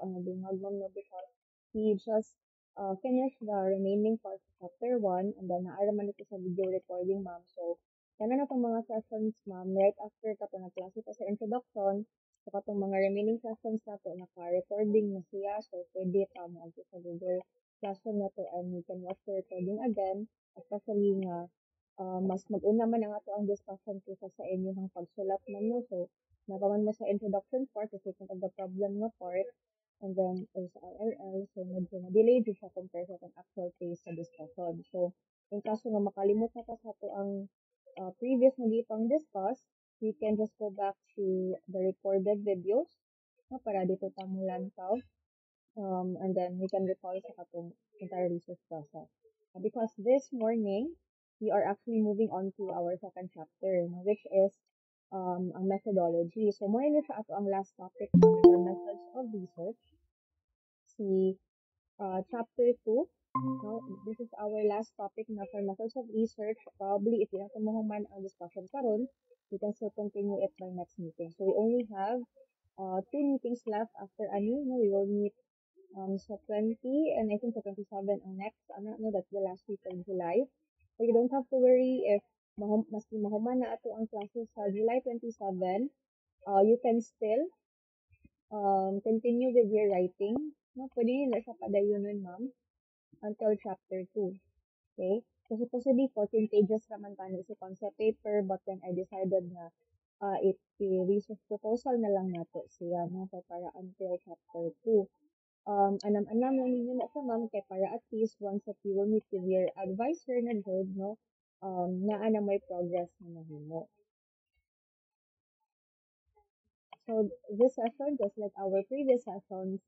ang bungag ma'am no because he just finished the remaining parts of chapter 1 and then naara man ito sa video recording ma'am. So, kana na itong mga sessions ma'am right after kato na klase pa sa introduction, so katong mga remaining sessions na to naka-recording na siya. So, pwede ta mo sa Google Classroom na to and you can watch the recording again, especially nga mas mag-una man ang ato ang discussion kaysa sa inyong pagsulat man no. So, nagawan mo sa introduction part, kasi kung the problem na part, and then is RRL, so medyo na-delay din siya compare sa itong actual case sa discussion. So, in kaso nga makalimot na ta sa ato ang previous na di pang discuss, we can just go back to the recorded videos no, para dito ta mo lantaw. And then we can recall sa katong entire research process. Because this morning, we are actually moving on to our second chapter, no, which is ang methodology. So, mo na siya ato ang last topic for methods of research. Si chapter 2, no, this is our last topic na for methods of research. Probably, if you have mo man ang discussion karon, we can still continue it by next meeting. So, we only have 2 meetings left after ano, no, we will meet sa 20 and I think sa 27 ang next, no, that's the last week of July. So you don't have to worry if maski mahuman na ato ang classes sa July 27, you can still continue with your writing. No, pwede nila sa padayonon, ma'am, until chapter 2. Okay? So supposedly 14 pages naman tayo sa concept paper, but then I decided na research proposal na lang nato siya, no, so para until chapter 2. Anam-anam lang ninyo na sa ma'am kay para at least once that you will meet with your advisor na good, no, naa na may progress na mahimo. So this session, just like our previous sessions,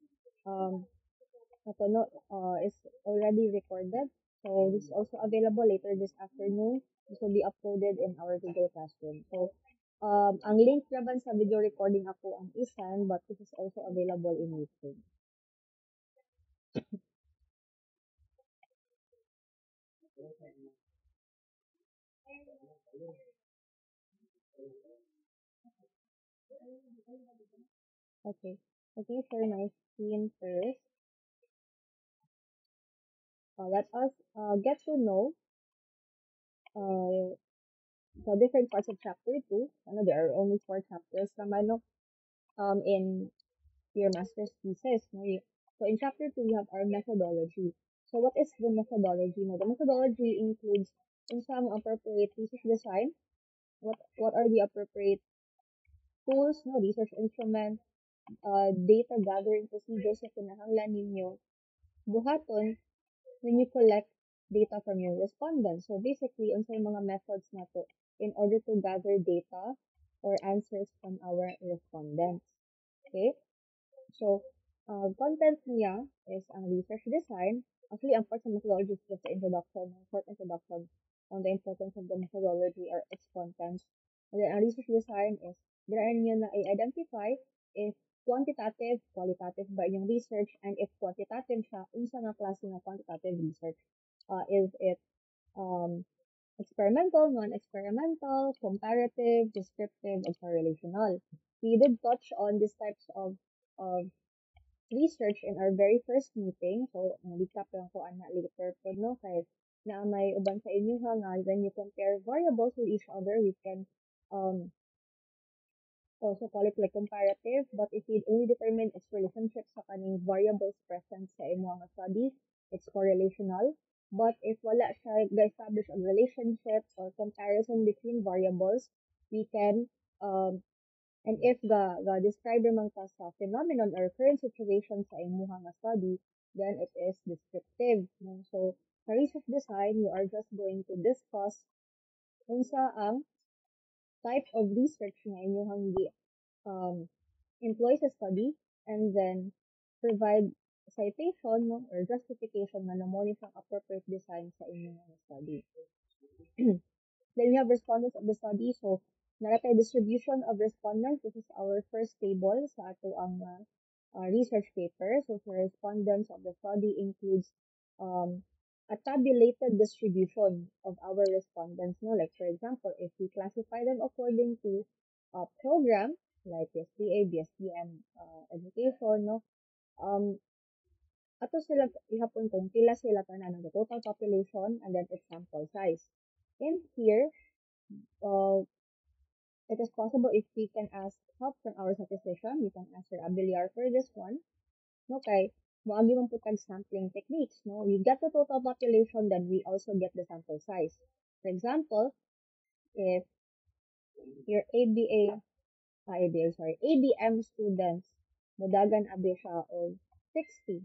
ito no, is already recorded. So this is also available later this afternoon. This will be uploaded in our Google Classroom. So ang link naman sa video recording ako ang isan, but this is also available in YouTube. Okay, let me share my screen first. Let us get to know the different parts of chapter 2. Ano, there are only 4 chapters naman no, in your master's thesis. No? So in chapter 2, we have our methodology. So what is the methodology? No? The methodology includes some appropriate thesis design, what are the appropriate tools, no, research instruments, data gathering procedures na kinahanglan ninyo buhaton when you collect data from your respondents. So basically, unsay mga methods na to in order to gather data or answers from our respondents. Okay? So, content niya is ang research design. Actually, ang part sa methodology is just the introduction, short introduction on the importance of the methodology or its contents. And then, ang research design is, diraan nyo na i-identify if quantitative, qualitative ba inyong research, and if quantitative siya, unsa nga klase ng quantitative research. Is it experimental, non-experimental, comparative, descriptive, or correlational? We did touch on these types of research in our very first meeting. So, recap lang ko ana later po, no? Kaya na may uban sa inyo ha, nga when you compare variables with each other, we can um, also call it like comparative. But if we only determine its relationship sa kaning variables present sa imo nga study, it's correlational. But if wala siya ga-establish a relationship or comparison between variables, we can and if the describe naman ka sa phenomenon or current situation sa imuha nga study, then it is descriptive. No? So, sa research design, you are just going to discuss unsa ang type of research nga inyong employ sa study, and then provide citation, no, or justification na mo ni appropriate design sa inyong study. Then we have respondents of the study. So, naratay distribution of respondents. This is our first table sa ato ang research paper. So, for respondents of the study includes a tabulated distribution of our respondents. No? Like, for example, if we classify them according to a program, like SPA, BSTM education, no? um, ato sila ihapon kung pila sila tanan ng total population and then its sample size. In here, uh, it is possible if we can ask help from our statistician, we can ask Sir Abiliar for this one. Okay, moagi man po tag sampling techniques, no? We get the total population, then we also get the sample size. For example, if your ABM students, mudagan abi siya og 60.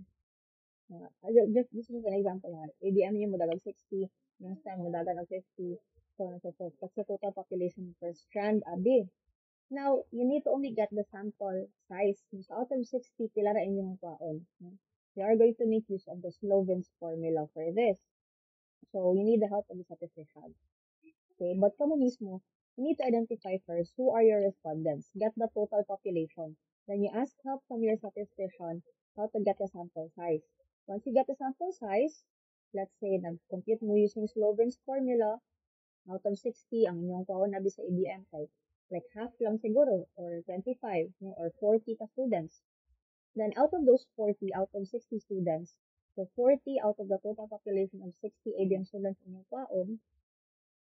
Just this is an example ha. ABM yung mudagan 60, next time mudagan og 50, so on and so forth. That's the total population per strand abi. Now, you need to only get the sample size. So out of 60, pila ra inyong kwaon. We are going to make use of the Sloven's formula for this. So, you need the help of the statistician. Okay, but kamo mismo, you need to identify first who are your respondents. Get the total population. Then you ask help from your statistician how to get the sample size. Once you get the sample size, let's say nag-compute mo using Sloven's formula, out of 60, ang inyong kwaon na sa ABM kay like half lang siguro, or 25, or 40 ka students. Then out of those 40, out of 60 students, so 40 out of the total population of 60 ABM students in your kwaon,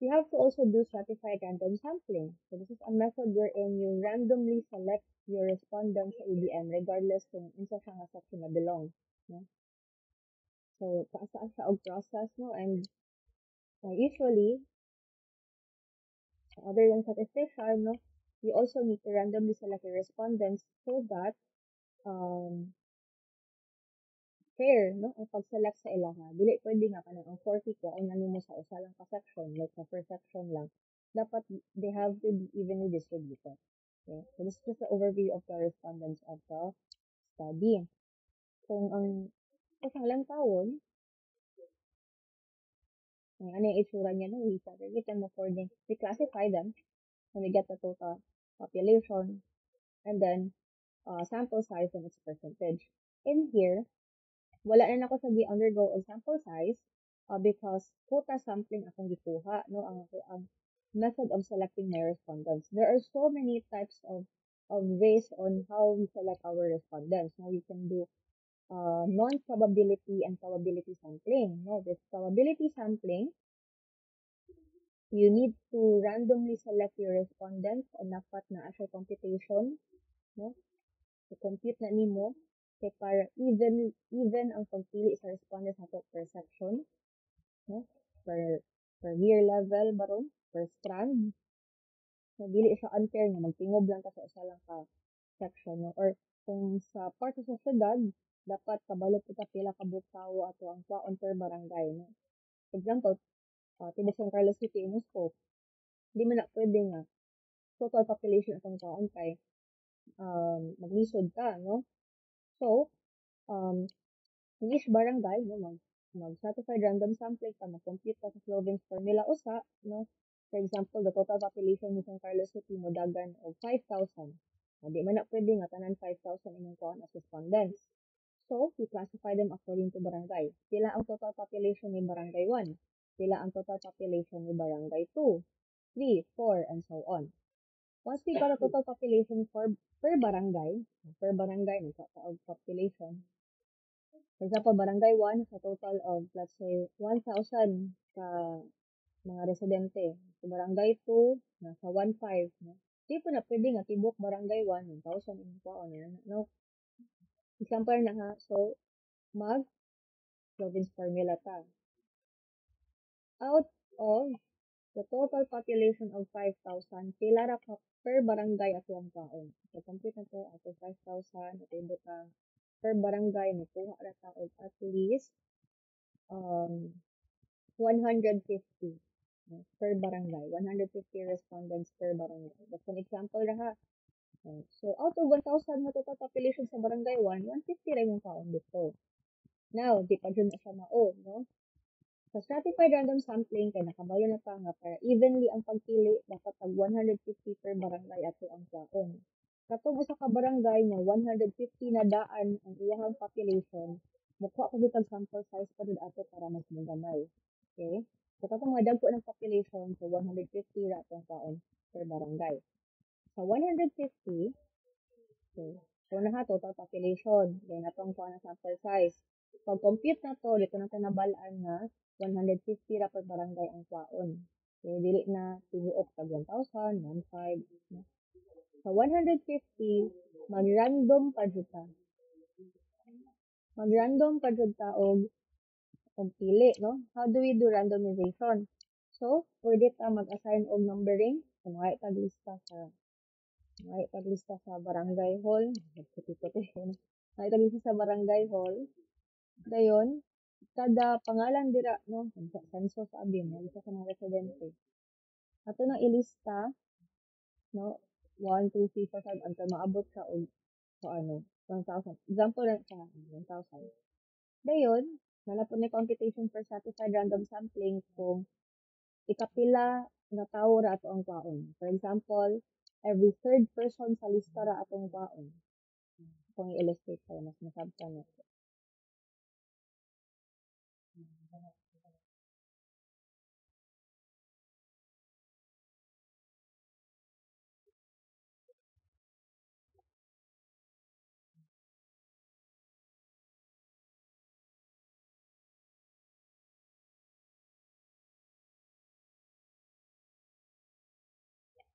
you have to also do stratified random sampling. So this is a method wherein you randomly select your respondents sa ABM regardless kung unsa siya nga section na belong. No? So, taas siya og process, no? And usually, other than statistician, no, you also need to randomly select your respondents so that fair, no, ang pag-select sa ilaha. Dili pwede nga kanang ang 40 ko ang nimo sa usa lang ka section, like sa first section lang. Dapat they have to be evenly distributed. Okay? So this is just an overview of the respondents of the study. Kung ang isang lang taon, ano yung itsura niya, no, we segregate them according, we classify them, and we get the total population, and then sample size and its percentage. In here, wala na ako sa gi-undergo og sample size because quota sampling akong gikuha, no, ang method of selecting my respondents. There are so many types of ways on how we select our respondents. Now, we can do non-probability and probability sampling. No, with probability sampling, you need to randomly select your respondents and dapat na siya computation, no? So, compute na nimo kay para even ang pagpili sa respondents nato per section, no? Per year level baron, per strand. So, dili siya unfair nga magtingob lang ka sa usa lang ka section, no? Or kung sa part sa syudad, dapat kabalo kita pila ka tawo ato ang kwaon per barangay, no? Example, tiba San Carlos City in scope, di man na pwede nga total population atong kwaon kay maglisod ka, no? So, in each barangay, no, mag-certified random sampling ka, mag-compute ka sa Sloven's formula usa, no? For example, the total population ni San Carlos City mo dagan og 5,000. Di man na pwede nga tanan 5,000 inyong kuan as respondents. So, we classify them according to barangay. Pila ang total population ni barangay 1? Pila ang total population ni barangay 2, 3, 4, and so on. Once we got a total population for per barangay, nagkataog population. For example, barangay 1 sa total of, let's say, 1,000 ka mga residente. So, barangay 2, nasa 1,500. No? Di po na pwede nga tibok barangay 1, 1,000 yung kwaon. No? Example na ha. So, Sloven's formula ta. Out of the total population of 5,000, pila ra ka per barangay ato ang kaon. So, compute na to, out of 5,000, natibot ang per barangay, nakuha ra ta og at least 150 per barangay. 150 respondents per barangay. That's an example ra ha. So, out of 1,000 na total population sa barangay 1, 150 ra yung kaon dito. Now, di pa dyan na siya mao, no? Sa stratified random sampling, kaya nakabayo na ta nga para evenly ang pagpili, dapat tag 150 per barangay ato ang kwaon. Katong usa ka barangay nga 150 na daan ang iyahang population, mukha ko bitag sample size pa dud ato para mas magamay. Okay? So katong mga dagko ng population, so 150 ra atong kwaon per barangay. Sa 150, okay, So, na total population. Then, atong kuha na sample size. Pag compute na to, dito na tanabalaan na 150 ra per barangay ang kwaon. So, dili na tibuok tag 1,000, 1,500. Sa 150, mag-random pa jud ta. Mag-random pa jud ta og pili, no? How do we do randomization? So, pwede ta mag-assign og numbering. So, may taglista sa barangay hall. Puti-puti. May taglista sa barangay hall. Dayon, kada pangalan dira, no? Census abi, may isa sa mga residente. Ato na ilista, no? 1, 2, 3, 4, 5, until maabot sa og so ano, 1,000. Example lang sa 1,000. Dayon, nalapod na computation for stratified random sampling kung ikapila nga tawo ra ato ang kwaon. For example, every third person sa lista ra atong kwaon. Kung i-illustrate ko, mas masabta na.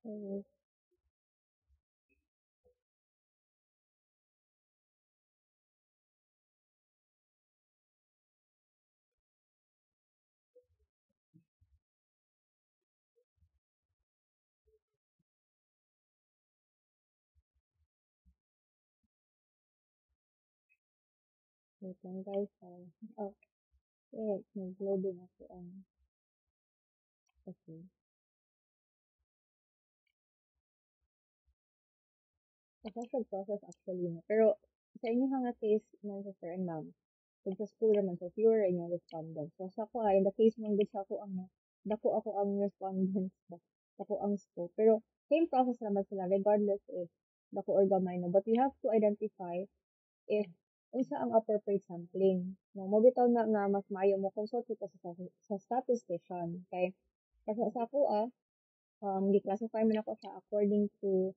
So, wait lang guys. Oh, wait, nag-loading ako ang, okay. Process actually na. Pero, sa inyo nga case, man sa sir and ma'am, kung sa school naman, so fewer inyong respondents. So, sa ko in the case mong sa ako ang, dako ako ang respondents, dako ang scope. Pero, same process naman sila, regardless if dako or gamay na. But we have to identify if unsa ang appropriate sampling. No, mo bitaw na nga mas maayo mo consult kita sa statistician. Okay? Kasi sa ako gi-classify man ako siya according to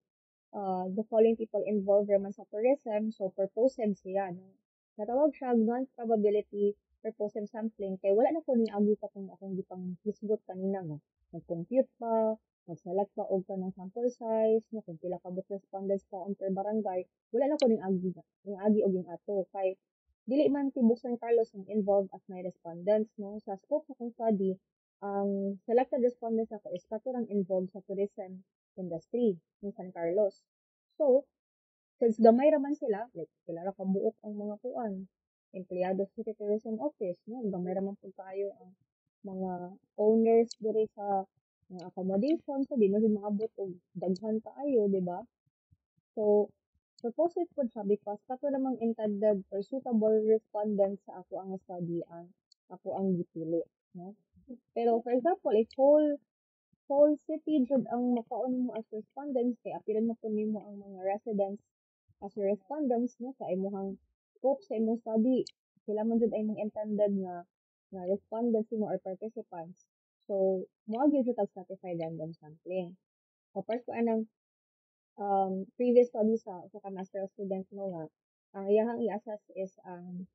the following people involved naman sa tourism, so purposive siya, no? Natawag siya non-probability purposive sampling, kay wala na ko ni agi pa kung akong gipang hisgot kanina, no? Nag-compute pa, nag-select pa og kanang sample size, no? Kung pila ka book respondents pa on per barangay, wala na ko ning agi og yung ato, kay dili man tibok San Carlos ang involved as my respondents, no? Sa scope sa kong study, ang selected respondents ako is katurang involved sa tourism industry ng San Carlos. So, since gamay raman sila, like sila ra kabuok ang mga kuan, empleyado sa City Tourism Office, no? Gamay raman po tayo ang mga owners diri sa mga accommodation, so di mo din maabot og daghan kaayo, di ba? So, purpose po siya because kato namang intended or suitable respondents sa ako ang study ang ako ang gipili, no? Pero for example, if whole city jud ang makaon mo as respondents kay apilan mo po nimo ang mga residents as your respondents no sa imong scope sa imong study. Sila man jud ay imong intended nga respondents mo or participants. So, mo gyud sa stratified random sampling. O first ko anang previous study sa ka master student mo nga ang iyahang i-assess is ang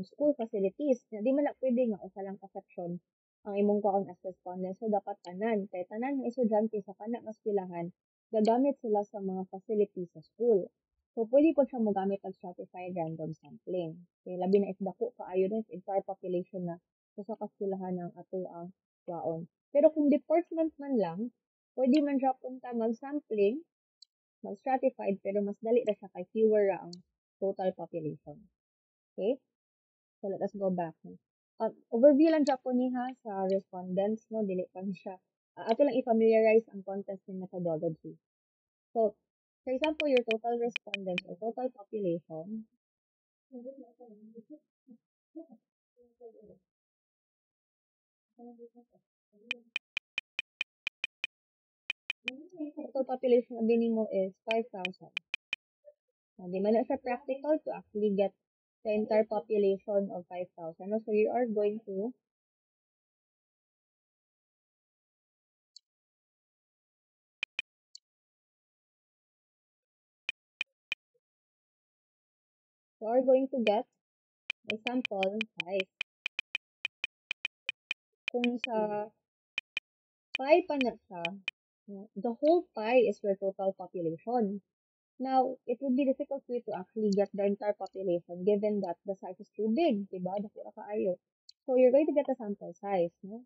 school facilities. Na di man na pwede nga usa lang ka section ang imong kuon as respondent. So, dapat tanan. Kaya tanan ng estudyante sa kana nga eskwelahan, gagamit sila sa mga facilities sa school. So, pwede po siya magamit ang stratified random sampling. Kaya labi na if dako kaayo din sa entire population na sa kaskwelahan ng ato ang kwaon. Pero kung department man lang, pwede man siya punta mag-sampling, mag-stratified, pero mas dali na siya kay fewer ra ang total population. Okay? So let us go back. No? Overview lang dyan po niha sa respondents, no? Dili pa ni siya. Ato lang i-familiarize ang contesting methodology. So, for example, your total respondents or total population, total population na mo is 5,000. Di man na siya practical to actually get the entire population of 5,000. No? So, you are going to you are going to get a sample size. Kung sa pie pa na siya, the whole pie is your total population. Now, it would be difficult for you to actually get the entire population given that the size is too big, diba? Dako ra kaayo. So, you're going to get a sample size, no?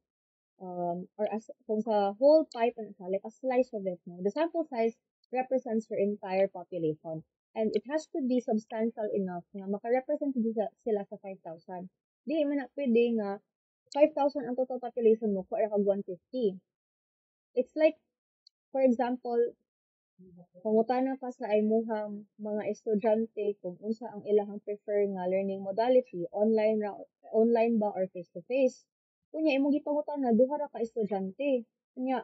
Or as kung sa whole pie pa na siya, like a slice of it, no? The sample size represents your entire population. And it has to be substantial enough na maka-represent sila sa 5,000. Di man na pwede nga 5,000 ang total population mo, kaya kag 150. It's like, for example, pangutana ka sa imuhang mga estudyante kung unsa ang ilahang prefer nga learning modality, online ba or face to face. Kunya imong gipangutana duha ra ka estudyante. Kunya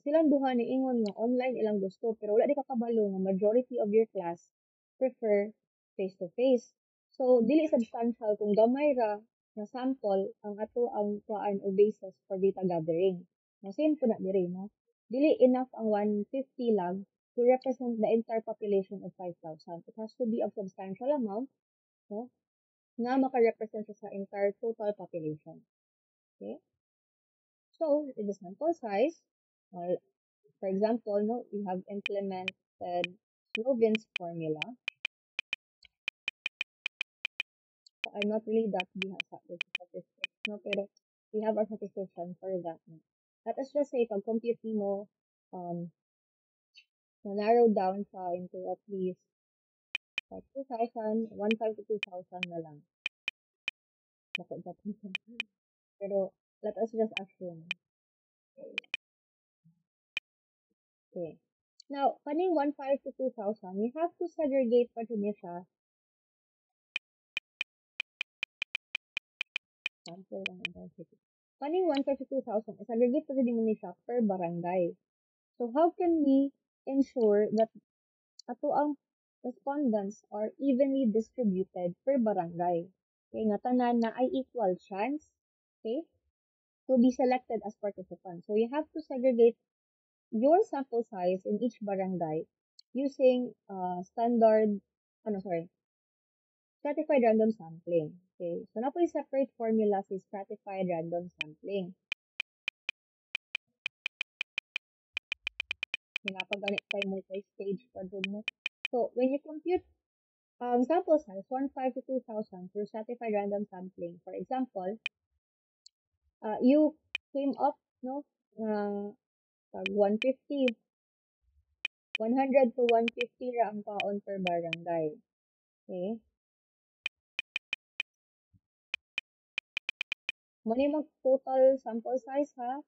silang duha ni ingon nga online ilang gusto pero wala di ka kabalo nga majority of your class prefer face to face. So dili substantial kung gamay ra na sample ang ato ang kuan o basis for data gathering. Na same po na diri no. Dili enough ang 150 lang to represent the entire population of 5,000. It has to be a substantial amount, no, na maka-represent sa entire total population. Okay? So, in the sample size, for example, no, we have implemented Slovin's formula. So, I'm not really that with statistics, no, pero we have our statistician for that. No? Let us just say, pag-compute mo, na-narrow down siya into at least like 2,000, 1,500 to 2,000 na lang. Pero, let us just assume. Okay. Now, kaning 1,500 to 2,000, you have to segregate pa rin siya. Kaning 1,500 to 2,000, segregate pa rin mo siya per barangay. So, how can we ensure that ato ang respondents are evenly distributed per barangay? Okay, nga tanan na ay equal chance, okay, to be selected as participants. So, you have to segregate your sample size in each barangay using stratified random sampling. Okay, so na po yung separate formula si stratified random sampling. Pinapaganit tayo multi-stage pa dun mo. So, when you compute sample size, 1,500 to 2,000 through stratified random sampling, for example, you came up, no, 150, 100 to 150 ra ang kaon per barangay. Okay? Muna yung total sample size ha,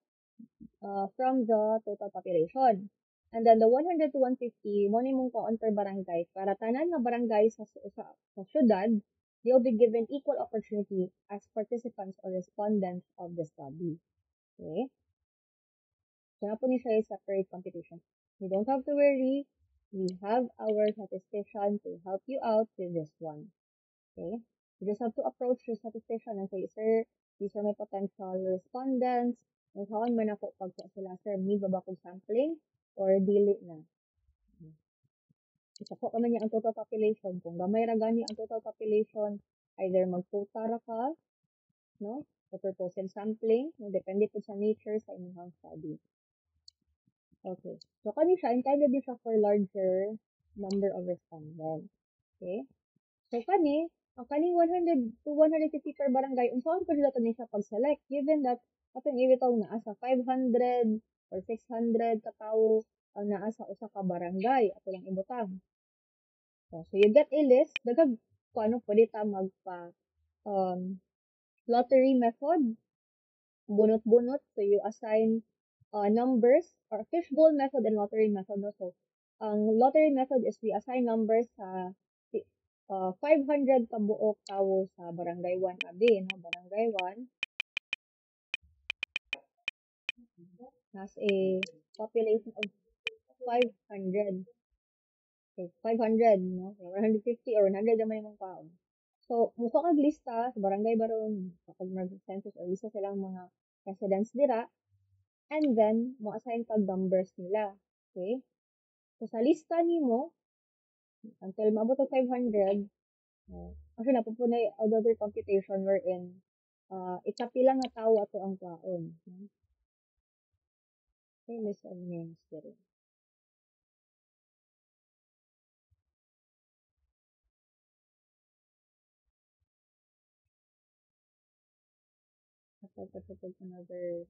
from the total population. And then the 100 to 150, muna yung kaon per barangay. Para tanan nga barangay sa syudad, they'll be given equal opportunity as participants or respondents of the study. Okay? So, na po ni siya yung separate computation. You don't have to worry. We have our statistician to help you out with this one. Okay? You just have to approach your statistician and say, sir, these are my potential respondents. And saan man ako pagka sila, sir, need ba kong sampling or dili na? Isa po naman niya ang total population. Kung gamay ra gani ang total population, either magtuta ra ka, no? For purpose of sampling, no? Depende po sa nature sa inyong study. Okay. So, kani siya, intended din siya for larger number of respondents. Okay? So, kaning 100 to 150 per barangay, unsaon po sila niya sa pag-select, given that atong ibitaw naa sa 500 or 600 ka tawo ang naa sa usa ka barangay, ato lang ibutang. So, you get a list, dagag paano pwede ta magpa lottery method, bunot-bunot, so you assign numbers, or fishbowl method and lottery method. No? So, ang lottery method is we assign numbers sa 500 kabuok tawo sa barangay 1 abi, no? Barangay 1 has a population of 500. Okay, 500, no? 150 or 100 naman yung kaon. So, mukha kag lista sa barangay baron, kapag mag-census or lista silang mga residents dira, and then, mo assign kag numbers nila. Okay? So, sa lista nimo, until maabot og 500, Kasi napupunay other computation wherein ikapila nga tawo ato ang kwaon. No? Okay, list of names diri. Kapag another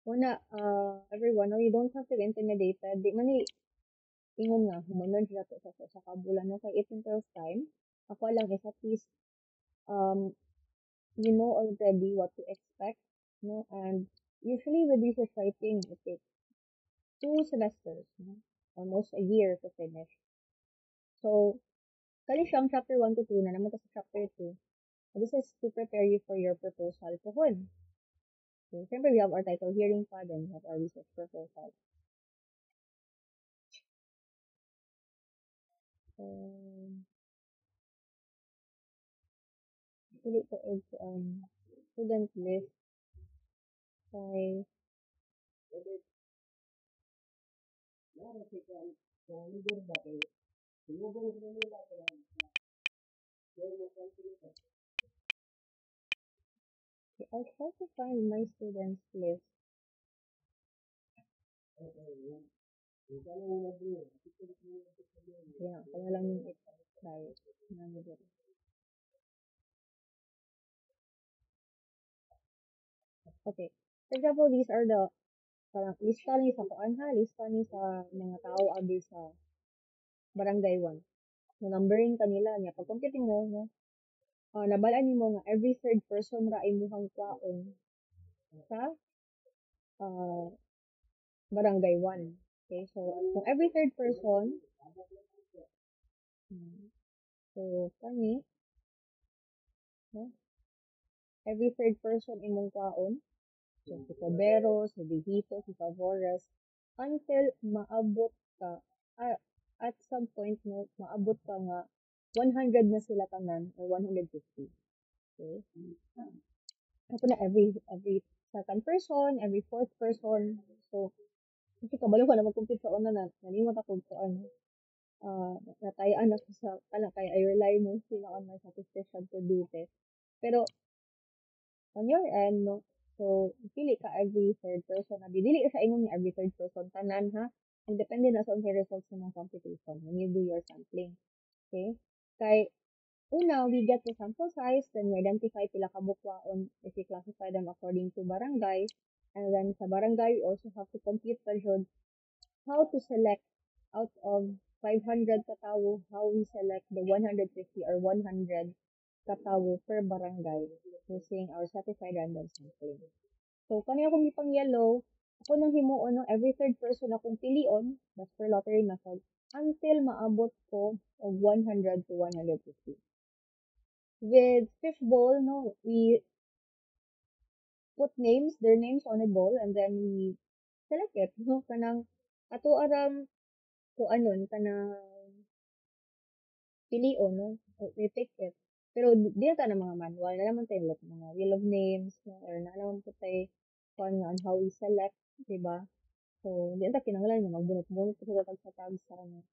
una, everyone, no, you don't have to be intimidated. Di man ingon nga, humanon sila to sa kabulan, no? Kay it entails time. Ako lang is at least, um, you know already what to expect, no? And usually with research writing, it takes 2 semesters, no? Almost a year to finish. So, kali siyang chapter 1 to 2 na naman to sa chapter 2. This is to prepare you for your proposal pohon. Okay, siyempre we have our title hearing pa, then we have our research proposal. Pili ko og student list kay I'll try to find my students list. Yeah, kaya lang yung try. Okay. For example, these are the parang lista ni sa kuan ha, lista ni sa mga tao abi sa barangay 1. So, numbering kanila niya. Pag computing mo, no, nabalaan nimo nga every third person ra imuhang kwaon sa uh, barangay 1. Okay, so kung every third person, so kani, no, every third person imong kwaon, so si Cabero, si Digito, si Favores, until maabot ka, at some point, no, maabot ka nga 100 na sila tanan or 150. Okay? Ako na every second person, every fourth person. So, kasi kabalo ka na mag-compute sa una na, nalimot ako ko ano, natayaan ako sa, kaya I rely mostly na on my statistician to do this. Pero, on your end, no, so, pili ka every third person. Dili ka sa ingon ni every third person, tanan ha, and depende na sa unsa results ng computation when you do your sampling. Okay? Kay, una, we get the sample size, then we identify pila ka bukwaon if we classify them according to barangay. And then sa barangay, we also have to compute pa jud how to select out of 500 katawo, how we select the 150 or 100 katawo per barangay using our certified random sampling. So, kanina kung ipang yellow, ako nang himuon no, every third person akong pilion, that's per lottery method, until maabot ko of 100 to 150. With fishbowl, no, we put names, their names on a bowl, and then we select it, no, kanang, ato aram, kung anon, kanang, pilion, no, we pick it. Pero, di na na mga manual, na naman tayo like, mga wheel of names, no, or na naman po tayo, kung on how we select, diba? So, di na tayo kinanglan na magbunot-bunot ko sa tag sa ano.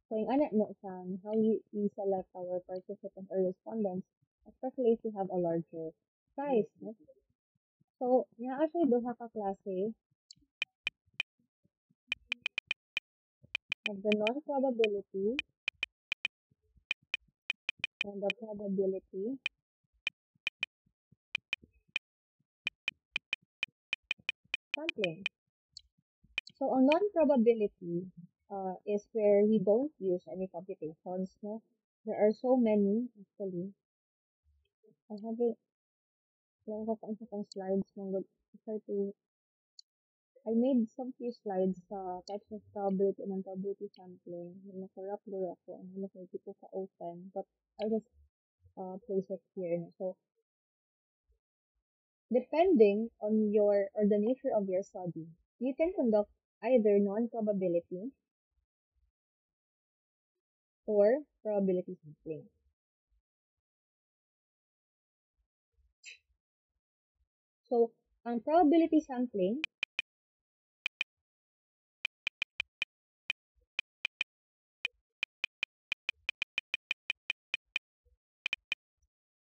So, yung anak mo sa how we select our participants or respondents, especially if you have a larger size, no? So, nga actually duha ka klase of the non-probability and the probability sampling. So, on non-probability is where we don't use any computations, no? There are so many, actually. I have it, lang ko pa sa slides, try to I made some few slides sa types of probability and non-probability sampling. Naka-upload ako. Ang naka-hindi ko ka-open. But I just place it here. So, depending on or the nature of your study, you can conduct either non-probability or probability sampling. So, ang probability sampling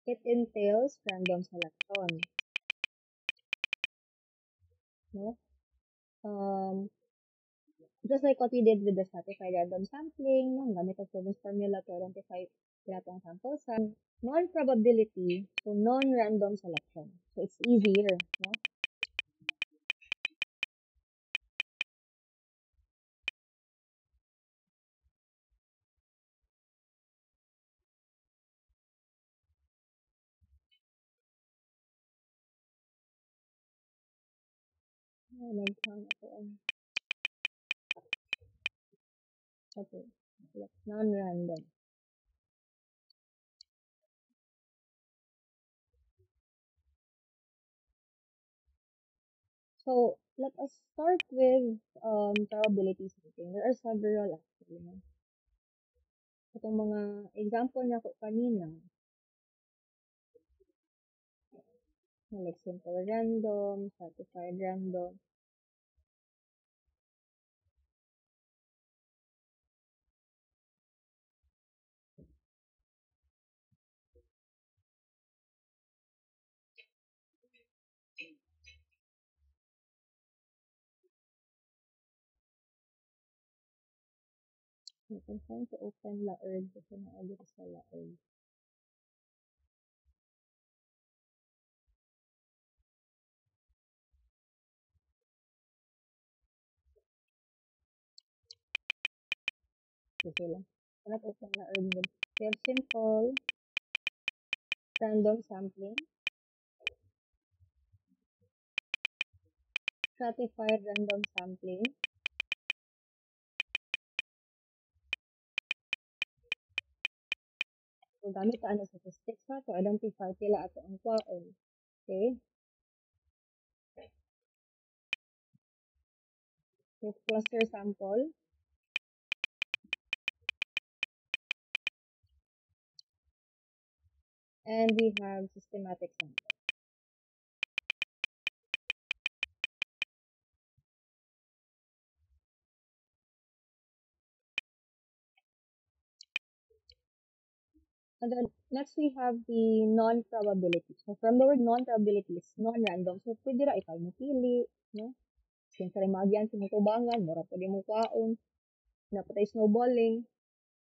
It entails random selection, no? Um, just like what we did with the stratified random sampling, no? Gamit ang Proven's formula to identify lahat ng sample size. Non-probability, so non-random selection. So it's easier, no? Nag-count ako. Okay. Non-random. So let us start with probability setting. There are several actually. No? Itong mga example na ko kanina, like simple random, stratified random. I'm trying to open Laerd kasi na-edit sa Laerd. Okay lang. Cannot open Laerd din. We have simple random sampling, stratified random sampling, so gamit ta ano statistics ha to identify pila ato ang kwaon. Okay? With cluster sample, and we have systematic sample. And then next we have the non-probability. So from the word non-probability, it's non-random. So pwede ra ikaw mo pili, no? Kung sa magyan sa mutubangan, mura pwede mo kwaon, napatay snowballing,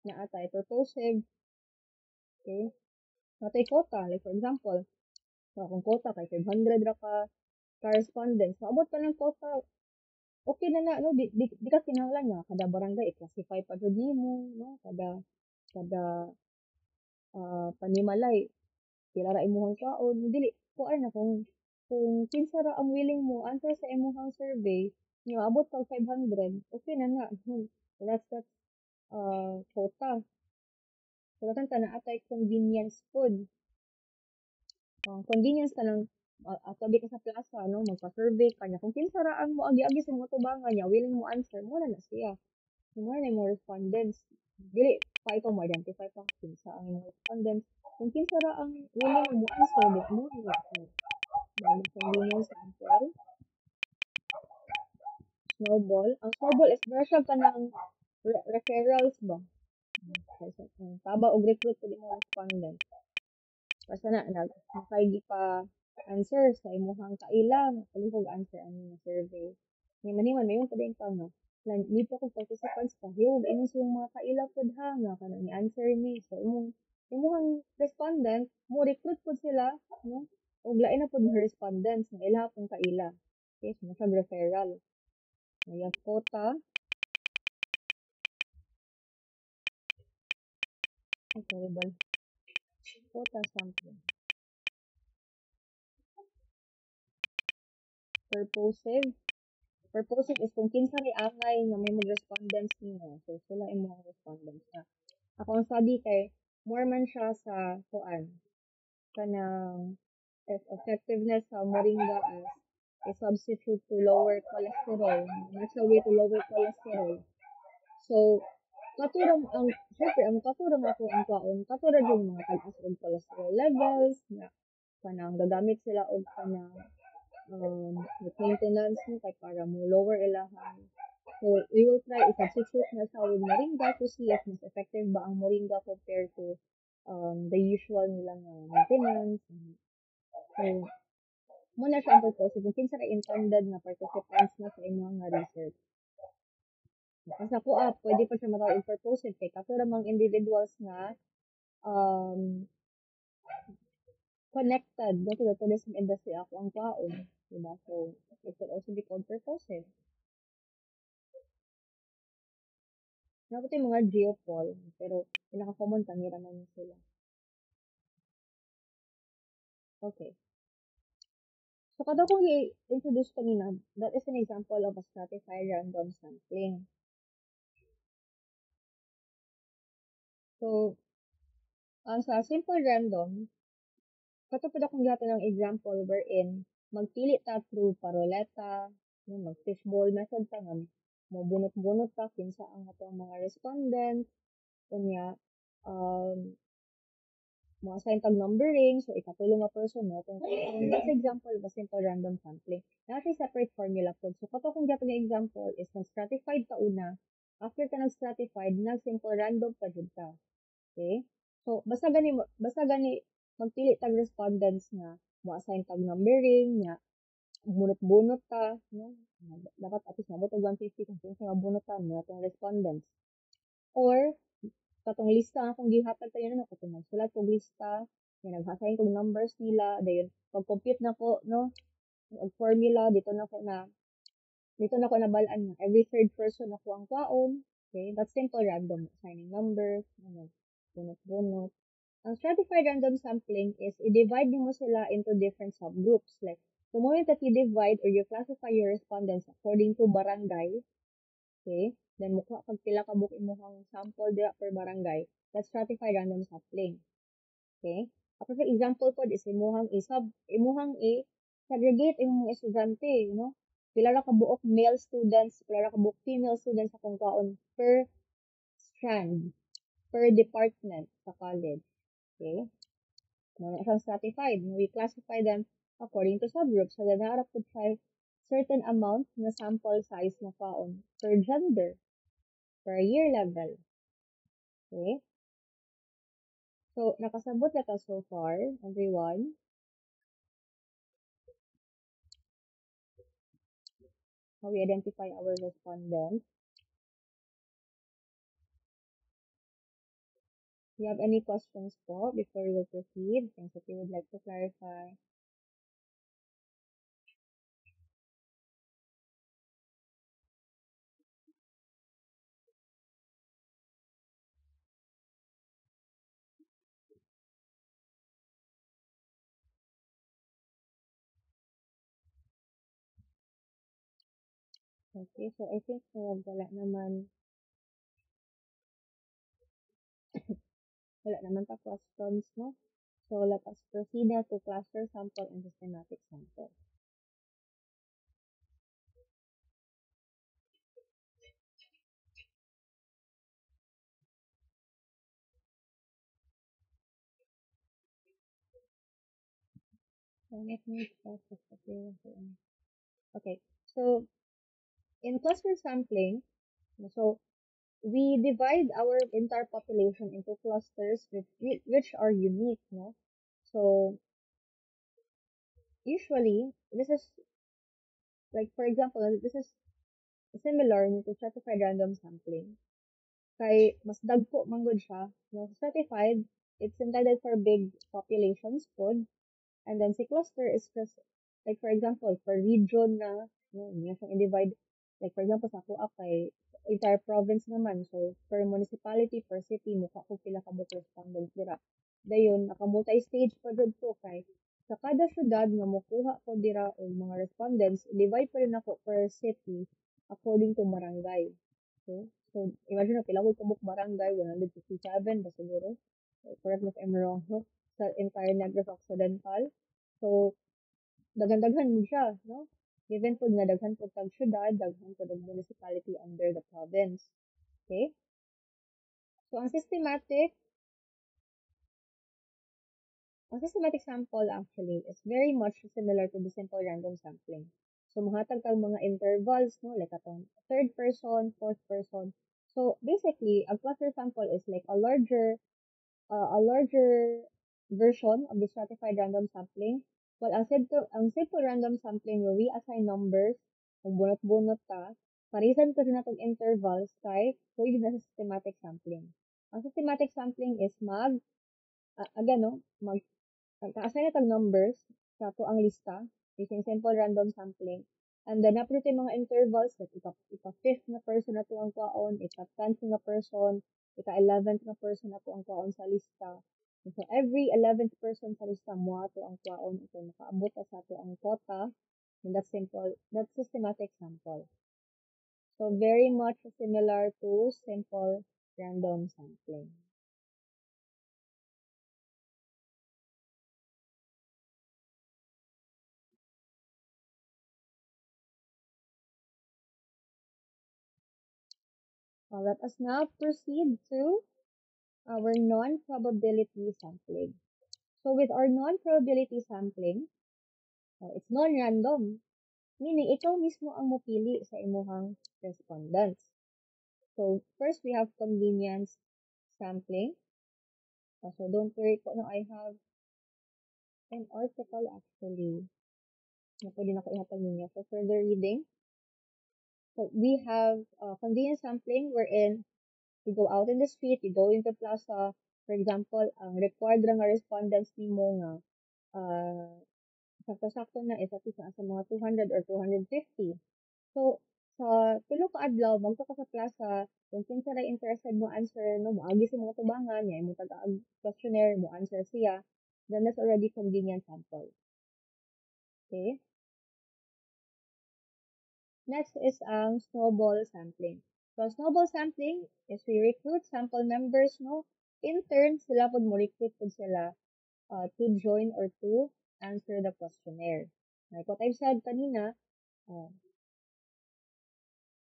naatay purposive, okay? Natay quota, like for example, so kung quota kay 500 ra ka correspondence, maabot ka ng quota, okay na, no? Di ka kinahanglan nga, kada barangay, i-classify pa jud nimo, no? Kada panimalay, pila ra imong kaon, dili kuan na kung kinsa ra ang willing mo answer sa imong survey, nga abot kag 500, okay na na. That's quota. So katong na atay convenience food. Convenience ka ng atabi ka sa plaza, no? Magpa-survey ka niya. Kung kinsa ra ang mo agi-agi sa mga tubangan niya, willing mo answer, mo na siya. Kung na mo respondents, dili pa ikaw mo identify pa kinsa ang imong respondents. Kung kinsa ra ang willing mo answer, di mo na may convenience sample. Snowball. Ang snowball is version ka ng referrals ba? Taba og recruit ko di mo respondent. Basta nakay pa answer sa imuhang kailang. Kalihog answer ang mga survey. May maniman, may yung padeng ka nga. Dito ko participants pa. Yung inyong yung mga kaila po ha nga ka ni answer ni. So, imuhang respondent, mo recruit po sila, no? O lain na po mga respondents na ilaha pong kaila. Okay, so nasa referral. Ayan, quota. Ay, terrible. Quota sampling. Purposive. Purposive is kung kinsa ni angay nga may mag-respondents niyo. So, sila yung mga respondents na. Ako ang sabi kay, more man siya sa kuan, kanang effectiveness sa moringa as a substitute to lower cholesterol. Natural way to lower cholesterol. So, katurang ang, syempre, ang katurang ako ang kwaon, katurang yung mga tagas og cholesterol levels, na kanang gagamit sila og kanang maintenance mo kay para mo lower ilahan. So, we will try i-substitute na sa with moringa to see if mas effective ba ang moringa compared to the usual nila nga maintenance. So, muna siya ang purpose kung kinsa ka intended na participants na sa inyong nga research. Kasi ako pwede pa siya matawag purposive kay kato namang individuals nga um, connected no, to the tourism industry ako ang kwaon. Diba? So, it could also be called purposive. Napot yung mga geopol, pero pinaka-common tangira naman sila. Okay. So, kada kong i-introduce kanina, that is an example of a stratified random sampling. So, ang sa simple random, katupad akong gata ng example wherein magpili ta through paroleta, mag-fishbowl method ta nga mabunot-bunot ta kinsa ang atong mga respondent, kunya um, ma-assign tag numbering, so ikatulong nga person no atong that's example of a simple random sampling. Natin separate formula po. So kato kung gata ng example is nag-stratified ta una, after ka nag-stratified, nag-simple random pa jud ka. Okay? So, basta gani magpili tag respondents nga mo assign tag numbering nga bunot-bunot ta no dapat at least mabot og 150 kung kinsa nga bunotan mo atong respondents or katong lista nga kung gihatag tayo no katong nagsulat og lista nga nag-assign kog numbers nila dayon pag-compute na ko no og formula dito na ko nabalaan nga every third person ako ang kwaon. Okay, that's simple random assigning numbers ano bunot-bunot. Ang stratified random sampling is i-divide mo sila into different subgroups. Like, the moment that you divide or you classify your respondents according to barangay, okay, then mukha pag pila ka book imuhang sample dira per barangay, that's stratified random sampling. Okay? A perfect example po is imuhang segregate imong mga estudyante, no? Pila ra ka buok male students, pila ra ka buok female students sa kung kaon per strand, per department sa college. Okay? Mga siyang stratified. We classify them according to subgroups. So, nanaharap po siya certain amount na sample size na kaon per gender, per year level. Okay? So, nakasabot na ta so far, everyone. How we identify our respondents. Do you have any questions po before we proceed? Things that you would like to clarify? Okay, so I think wala naman ta questions, no? So let us proceed now to cluster sample and systematic sample. So let me check this appearance. Okay, so in cluster sampling, so we divide our entire population into clusters which are unique, no? So usually this is like for example, this is similar to stratified random sampling. Kay mas dagko man gud siya, no? Stratified, it's intended for big populations pod, and then si cluster is just like for example, for region na, no, niya siyang i-divide. Like for example, sa ako kay entire province naman. So, per municipality, per city, mukha ko pila ka book respondents dira. Dayon, naka-multi-stage pa jud ko kay sa kada syudad nga mokuha ko dira og mga respondents, divide pa rin ako per city according to barangay. Okay? So, imagine na pila ko kabuk barangay, 157 ba siguro? Correct me if I'm wrong, no? Sa entire Negros Occidental. So, daghan-daghan mo siya, no? Given po nga daghan po tag syudad, daghan po tag municipality under the province. Okay? So, ang systematic sample actually is very much similar to the simple random sampling. So, mahatag kang mga intervals, no? Like atong third person, fourth person. So, basically, a cluster sample is like a larger a larger version of the stratified random sampling. While ang simple random sampling where we assign numbers, kung bunot-bunot ta, parisan kasi natong intervals kay pwede na sa systematic sampling. Ang systematic sampling is again, no, ka-assign na tag numbers sa to ang lista using simple random sampling. And then, napili yung mga intervals like ika-fifth na person na to ang kwaon, ika-10th na person, ika-11th na person na to ang kwaon sa lista. And so, every 11th person sa lista mo to ang kwaon, ito makaabot na sa to ang quota, and that's systematic sample. So, very much similar to simple random sampling. Let us now proceed to our non-probability sampling. So with our non-probability sampling, it's non-random, meaning ikaw mismo ang mupili sa imuhang respondents. So first, we have convenience sampling. So don't worry po, no, I have an article actually na pwede na ko ihatag ninyo for further reading. So we have convenience sampling wherein you go out in the street, you go into plaza, for example, ang required lang nga respondents nimo nga uh, sakto-sakto na is at least sa mga 200 or 250. So, sa tulo ka adlaw, magto ka sa plaza, kung kinsa ray interested mo answer, no, moagi sa mga tubangan, niya mo taga questionnaire, mo answer siya, then that's already convenient sample. Okay? Next is ang snowball sampling. So, snowball sampling is we recruit sample members, no? In turn, sila pod mo recruit pod sila to join or to answer the questionnaire. Like what I've said kanina, uh,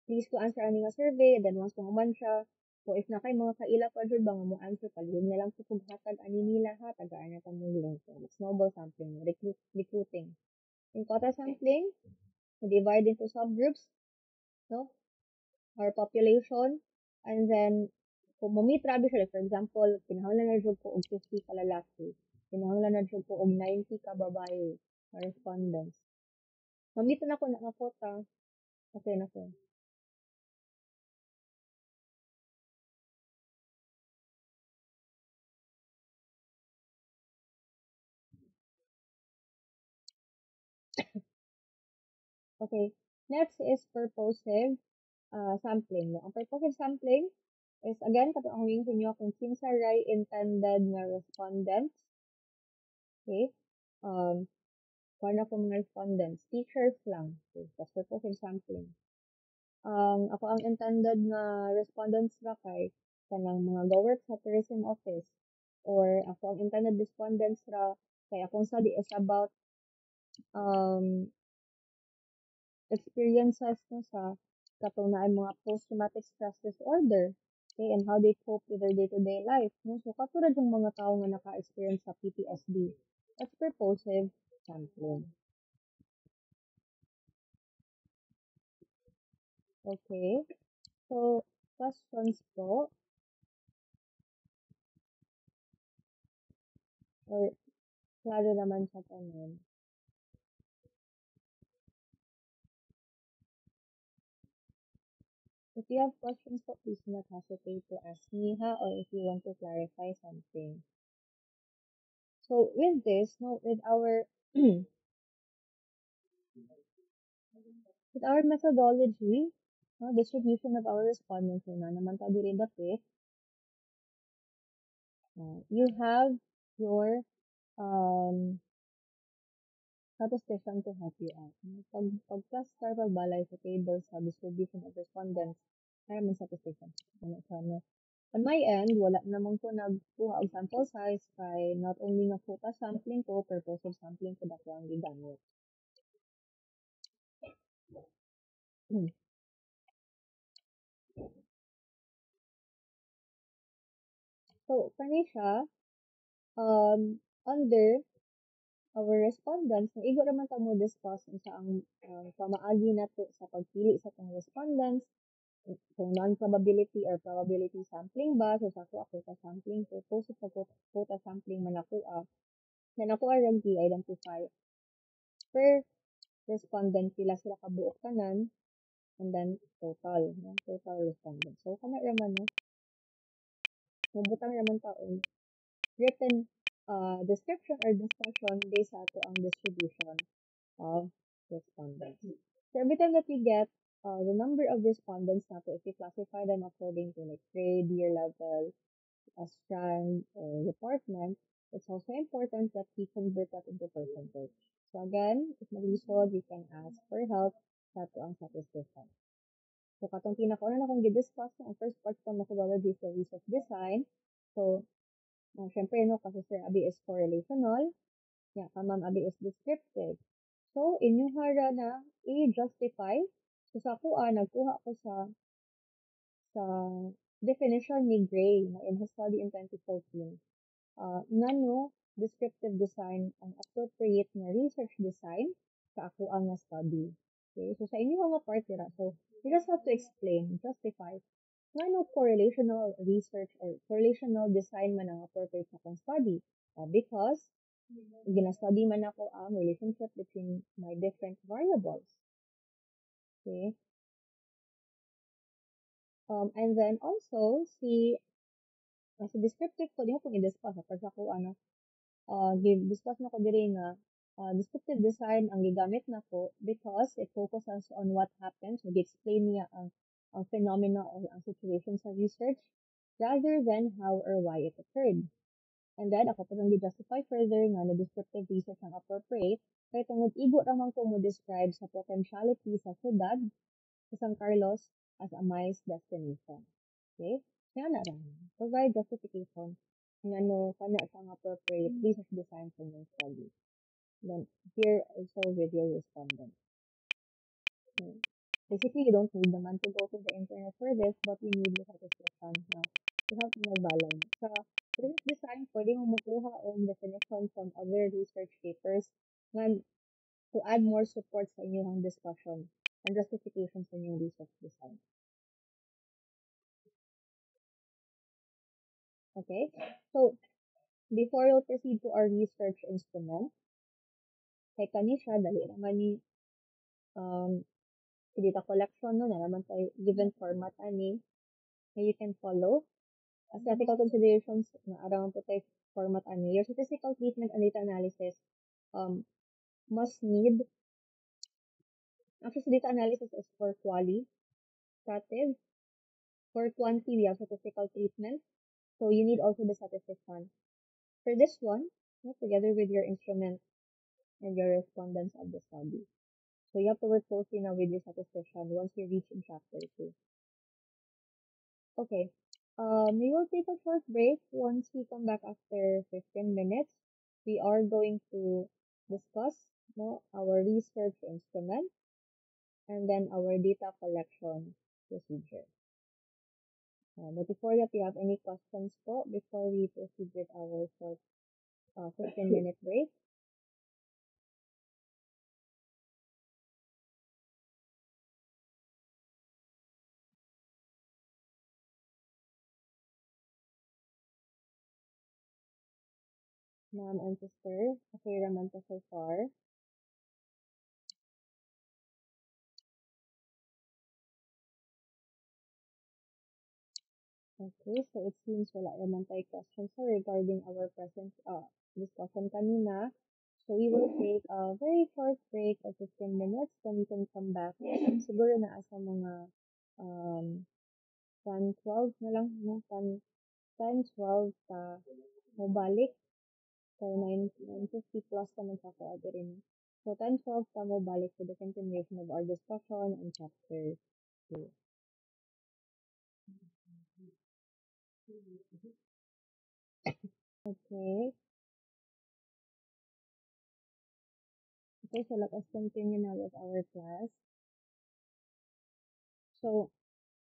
please to answer ani nga survey, and then once mahuman siya, so if na kay mga kaila pa jud ba nga mo answer, palihog na lang sa paghatag ani nila ha, tagaan na ta mo link. So, it's snowball sampling, recruiting. In quota sampling, we divide into subgroups, no? Our population, and then kung mo-meet rabi siya, like for example, kinahanglan na jud ko og 50 ka lalaki, kinahanglan na jud ko og 90 ka babae, na respondents. Ma-meet na ko na nga quota, okay na ko. Okay. Next is purposive sampling. Ang purposive sampling is, again, kato ang wing ninyo kung kinsa ray intended nga respondents. Okay? Paano ko mga respondents? Teachers lang. Okay, that's purposive sampling. Ako ang intended nga respondents ra kay kanang mga go-work sa tourism office, or ako ang intended respondents ra kay akong study is about um experiences no sa katong naay mga post-traumatic stress disorder, okay, and how they cope with their day-to-day life. No? So, katulad ng mga tao nga naka-experience sa PTSD, that's purposive sampling. Okay, so, questions po, or klaro naman sa tanong. If you have questions po, please do not hesitate to ask me ha, or if you want to clarify something. So, with this, no, with our with our methodology, no, distribution of our respondents, na naman ta diri dapit, you have your statistician to help you out. Pag-cluster, pagbalay sa table sa distribution of respondents, kaya man statistician. Ano, sa, no? On my end, wala naman ko nagkuha og sample size kay not only nga quota sampling ko, purposive sampling ko dako ang gigamit. So, kani siya, under our respondents, na igo naman ta mo discuss sa ang pamaagi nato sa pagpili sa tong respondents, So, non-probability or probability sampling ba? So, sa ako quota sampling. So, sa quota sampling man ako, na nakuha rin i-identify per respondent pila sila kabuok tanan and then total, no? Total respondents. So, kana raman, no? Mabutang raman taon written description or discussion based sa ato ang distribution of respondents. So every time that we get the number of respondents nato, if we classify them according to like grade, year level, strand, or department, it's also important that we convert that into percentage. So again, if malisod, we can ask for help sa ato ang statistician. So katong pinakauna na kong gidiscuss ang first part sa methodology sa research design. So syempre, no, kasi Sir Abi is correlational, ya, Ma'am Abi is descriptive. So, inyong hara na i-justify. So, sa kuha, nagkuha ko sa definition ni Gray na in his study in 2014. Nano descriptive design ang appropriate na research design sa ako ang na study. Okay? So, sa inyo nga part nila. So, you just have to explain, justify ngano correlational research or correlational design man ang appropriate sa akong study. Because gina-study man ako ang relationship between my different variables. Okay? And then also, sa descriptive ko, di mo kung i-discuss. Para sa ko, discuss na ko diri nga, descriptive design ang gigamit na ko because it focuses on what happens. So, explain niya ang phenomena or ang situation sa research rather than how or why it occurred. And then, ako pa nang justify further nga na descriptive research ang appropriate kaya tungod igo raman ko mo describe sa potentiality sa syudad sa San Carlos as a MICE destination. Okay? Kaya na lang. Provide justification nga no kana sa appropriate research design for your study. Then, here also with your respondent. Okay. Basically, you don't need naman to go to the internet for this, but you need the satisfaction na to help mo magbalay. Sa research design, pwede mo makuha ang definition from other research papers nga to add more support sa inyong discussion and justification sa inyong research design. Okay? So, before we'll proceed to our research instrument, kay kanisha, dali naman ni um, data collection no, na naman tayo given format ani na you can follow. As ethical considerations na around to type format ani, your statistical treatment and data analysis um, must need, actually data analysis is for qualitative, for quantity we have statistical treatment, so you need also the statistician. For this one, together with your instrument and your respondents of the study. So you have to work closely now with your statistician once you reach in chapter 2. Okay. We will take a short break. Once we come back after 15 minutes, we are going to discuss our research instrument and then our data collection procedure. But before that, you have any questions po before we proceed with our short 15-minute break? Ma'am and sister, okay naman po so far. Okay, so it seems wala naman tayo questions regarding our present discussion kanina. So we will take a very short break of 15 minutes, then we can come back. Siguro na sa mga 10-12 na lang, no? 10-12 mobalik. So 950 plus naman sa ako rin. So 10-12 mobalik to the continuation of our discussion on chapter 2. Okay. Okay, so let us continue now with our class. So,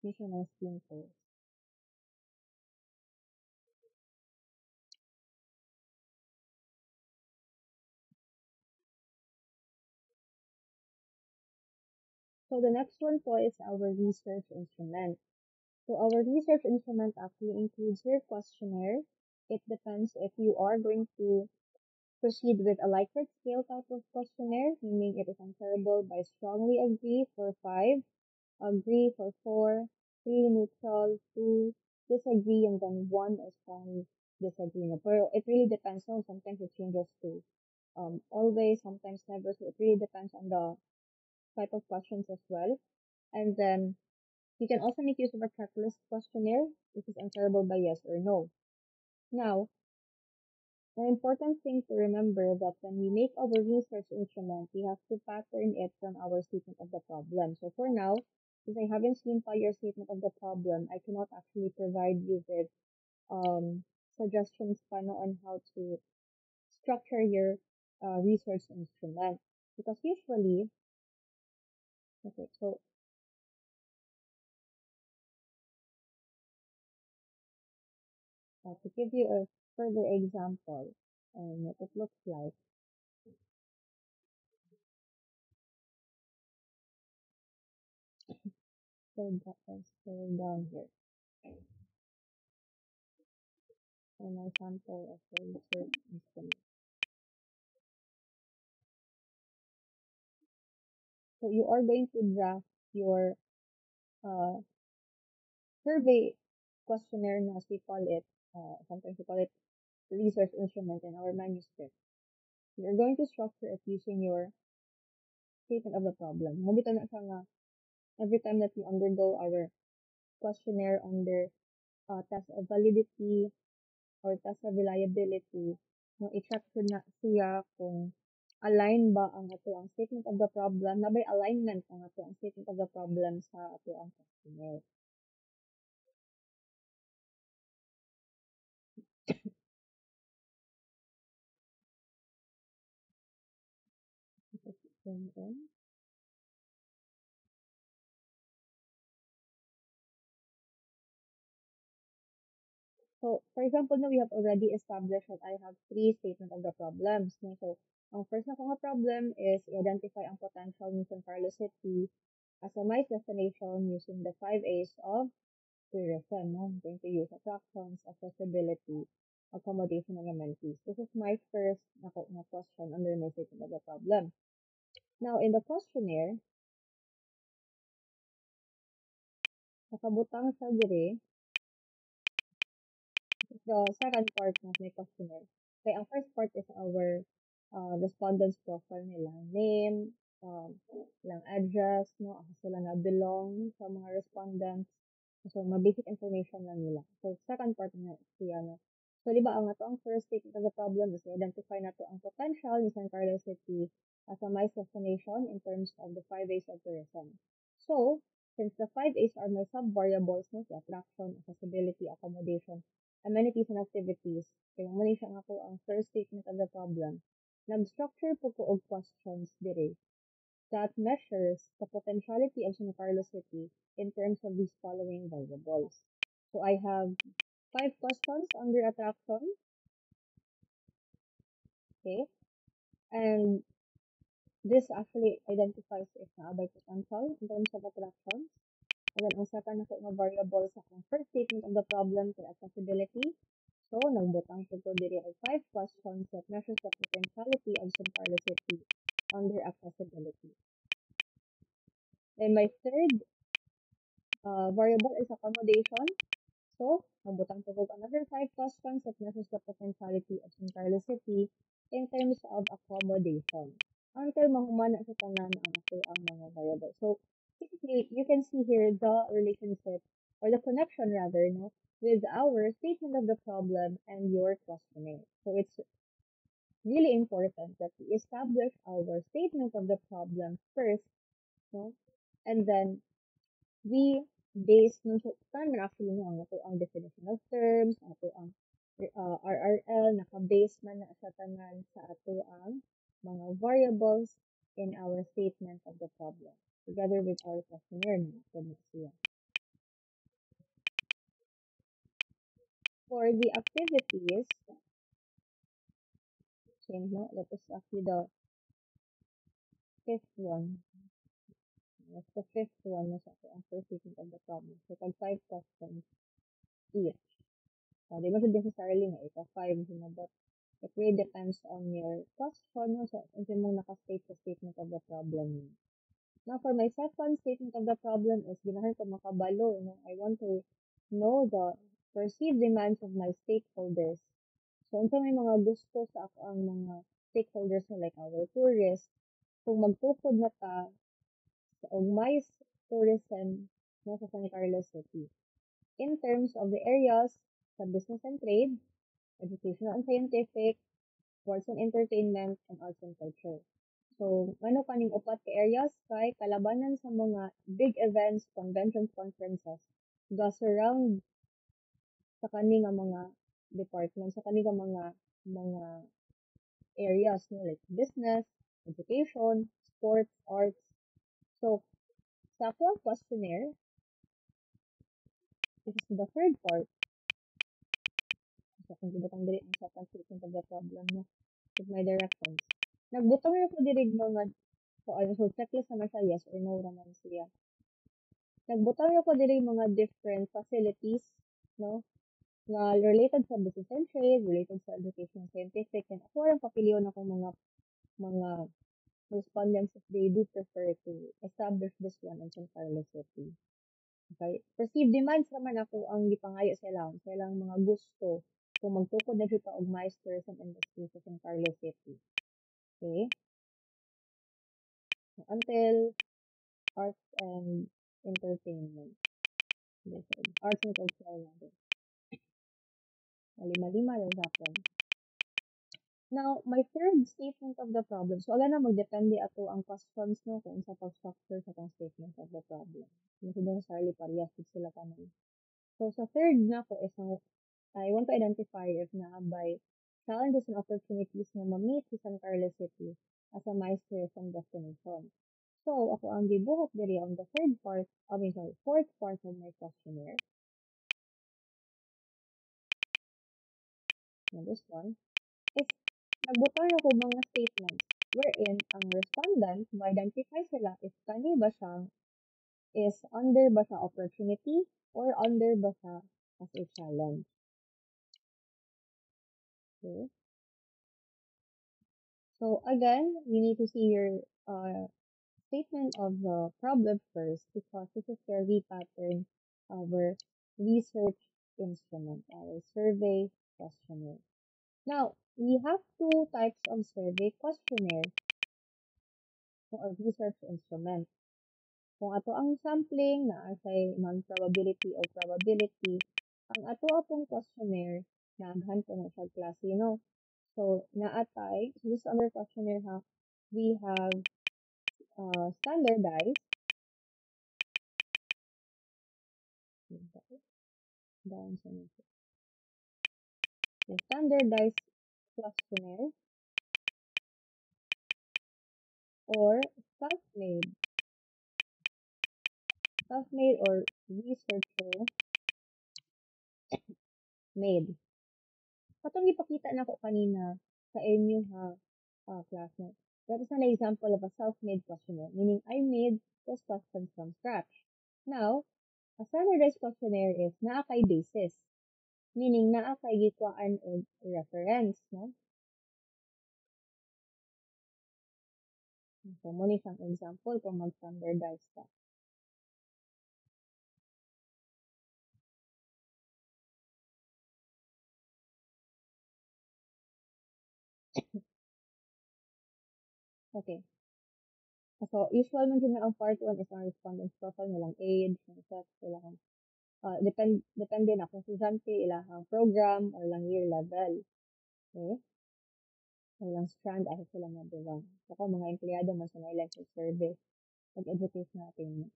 mission my screen first. So the next one po is our research instrument. So our research instrument actually includes your questionnaire. It depends if you are going to proceed with a Likert scale type of questionnaire, meaning it is answerable by strongly agree for 5, agree for 4, 3 neutral, 2 disagree, and then 1 is strongly disagree. No? Pero it really depends. No? Sometimes it changes to always, sometimes never. So it really depends on the type of questions as well. And then you can also make use of a checklist questionnaire, which is answerable by yes or no. Now, an important thing to remember that when we make our research instrument, we have to pattern it from our statement of the problem. So for now, since I haven't seen pa your statement of the problem, I cannot actually provide you with suggestions pa no on how to structure your research instrument. Because usually, okay, so to give you a further example and what it looks like, scroll down here for my sample of the research instrument. So you are going to draft your uh, survey questionnaire, no, as we call it. Sometimes we call it research instrument in our manuscript. You're going to structure it using your statement of the problem. Mabito na siya nga, every time that we undergo our questionnaire under test of validity or test of reliability, no, i-check ko na siya kung align ba ang ato ang statement of the problem, na by alignment ang ato ang statement of the problem sa ato ang questionnaire. Ganun. So, for example, no, we have already established that I have three statement of the problems. No? So, ang first na kong problem is identify ang potential ni San Carlos City as a MICE destination using the 5 A's of tourism. No? I'm going to use attractions, accessibility, accommodation, and amenities. This is my first na question under my statement of the problem. Now, in the questionnaire, nakabutang sa dire the second part of my questionnaire. Okay, ang first part is our respondents profile nila. Name, ilang address, no, asa sila na belong sa mga respondents. So, mga basic information lang nila. So, second part na siya, no. So, di ba, ang ato ang first statement of the problem is identify na to ang potential ni San Carlos City as a MICE destination in terms of the 5 A's of tourism. So, since the 5 A's are my sub-variables, no, si attraction, accessibility, accommodation, amenities and activities, kaya mo siya nga po ang first statement of the problem. Nag-structure po ko og questions dire that measures the potentiality of San Carlos City in terms of these following variables. So I have 5 questions under attraction, okay? And this actually identifies if naabay potential in terms of attractions. And then ang second na po nga variable sa akong first statement of the problem kay accessibility. So, nagbutang po ko diri og 5 questions that measures the potentiality of San Carlos City under accessibility. Then my third variable is accommodation. So, nagbutang po ko another 5 questions that measures the potentiality of San Carlos City in terms of accommodation until mahumana sa tanan ang ato ang mga variables. So, typically, you can see here the relationship or the connection rather, no, with our statement of the problem and your questionnaire. So, it's really important that we establish our statement of the problem first, no, and then we base nun sa tanan actually no ang ato ang definition of terms, ato ang RRL, naka-base man na sa tanan sa ato ang mga variables in our statement of the problem together with our questionnaire na ito siya. For the activities, same no, that is actually the fifth one. Next, the fifth one na siya, so answer statement of the problem. So, pag five questions each. So, di ba siya necessarily nga ito, five, but it really depends on your question, no? So, kung mong nakastate sa statement of the problem. Now, for my second statement of the problem is, ginahan ko makabalo, no? I want to know the perceived demands of my stakeholders. So, unsa may mga gusto sa ako ang mga stakeholders na like our tourists, kung magtukod na ta sa ugmay tourism no, sa San Carlos City. In terms of the areas sa business and trade, educational and scientific, sports and entertainment, and arts and culture. So, ano kaning upat ka areas kay kalabanan sa mga big events, conventions, conferences, ga surround sa kani nga mga departments, sa kani nga mga areas no like business, education, sports, arts. So, sa akong questionnaire, this is the third part. So, kung gibutang diri ang second statement of the problem no, with my directions. Nagbutang ako diri mga so ano so checklist naman siya yes or no naman siya. Nagbutang ako diri mga different facilities no nga related sa business and trade, related sa education and scientific, and ako rin papiliyon ako mga respondents if they do prefer to establish this one in San Carlos City. Okay? Perceived demands naman ako ang gipangayo sa ilang mga gusto kung magtukod na siya og mais tourism industry sa San Carlos City. Okay? Until arts and entertainment. Arts and cultural rather. Lima-lima lang Japon. Now, my third statement of the problem. So, ala na magdepende ato ang questions no kung sa pag-structure sa tong statement of the problem. Hindi necessarily parehas gid sila kanon. So, sa third na ko is I want to identify if na by challenges and opportunities na ma-meet si San Carlos City as a MICE tourism destination. So, ako ang gibuhat diri on the third part, fourth part of my questionnaire. And this one is nagbutang ako mga statements wherein ang respondent ma-identify sila if kani ba siya is under ba sa opportunity or under ba sa as a challenge. Okay. So again, we need to see your statement of the problem first because this is where we pattern our research instrument, our survey questionnaire. Now, we have two types of survey questionnaire or research instrument. Kung ato ang sampling na say non-probability or probability, ang ato apong questionnaire naaghan po na siya klase, no? So, naatay, so this other questionnaire we have standardized, down sa the standardized questionnaire or self-made or researcher made. Katong ipakita na ko kanina sa inyo classmate. That is an example of a self-made questionnaire, meaning I made those questions from scratch. Now, a standardized questionnaire is naa kay basis, meaning naa kay gikuan og reference, no? So, mo ni siyang example kung mag-standardize ka. Okay. So, usual man din ang part 1 is ang respondent's profile, nilang age, nilang sex, ilang depende na kung estudyante, ilang program, or ilang year level. Okay? Or ilang strand, asa sila na belong. So, kung mga empleyado mo sa ilang survey, mag-educate natin.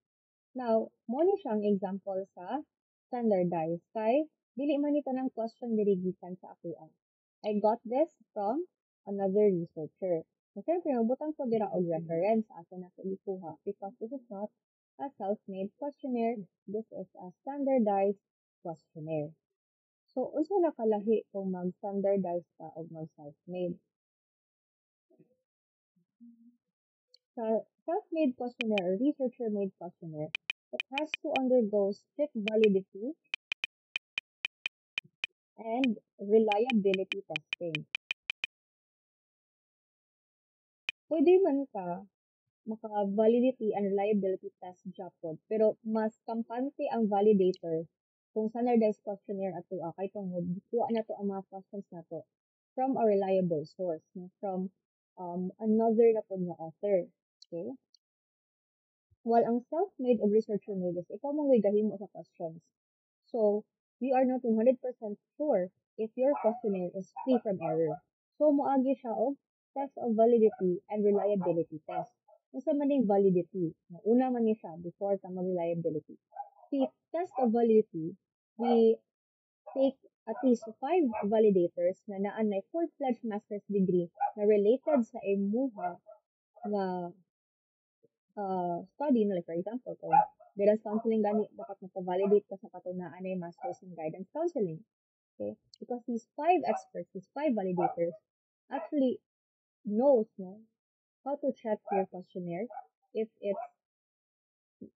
Now, mo ni siyang example sa standardized kay dili man ito ng question diri gikan sa akuan. I got this from another researcher. So, siyempre, magbutang ko dira og reference asa na ko ikuha because this is not a self-made questionnaire. This is a standardized questionnaire. So, unsa nakalahi kung mag-standardize ka o mag-self-made? sa self-made questionnaire or researcher-made questionnaire, it has to undergo strict validity and reliability testing. Pwede man ka maka-validity and reliability test Japod, pero mas kampante ang validator kung standardized questionnaire ato kay tungod kuha na to ang mga questions nato from a reliable source, no? From another na pod nga author. Okay? While ang self-made o researcher-made is ikaw mong gahimo sa questions. So, we are not 100% sure if your questionnaire is free from error. So, moagi siya og test of validity and reliability test. Unsa man ning validity? Una man ni siya before ta mag-reliability. Si test of validity, we take at least 5 validators na naa na full-fledged master's degree na related sa imuha nga study na like for example, kung guidance counseling gani dapat maka-validate ka sa katunaan ay master's in guidance counseling. Okay? Because these 5 experts, these 5 validators actually knows no how to check your questionnaire if it's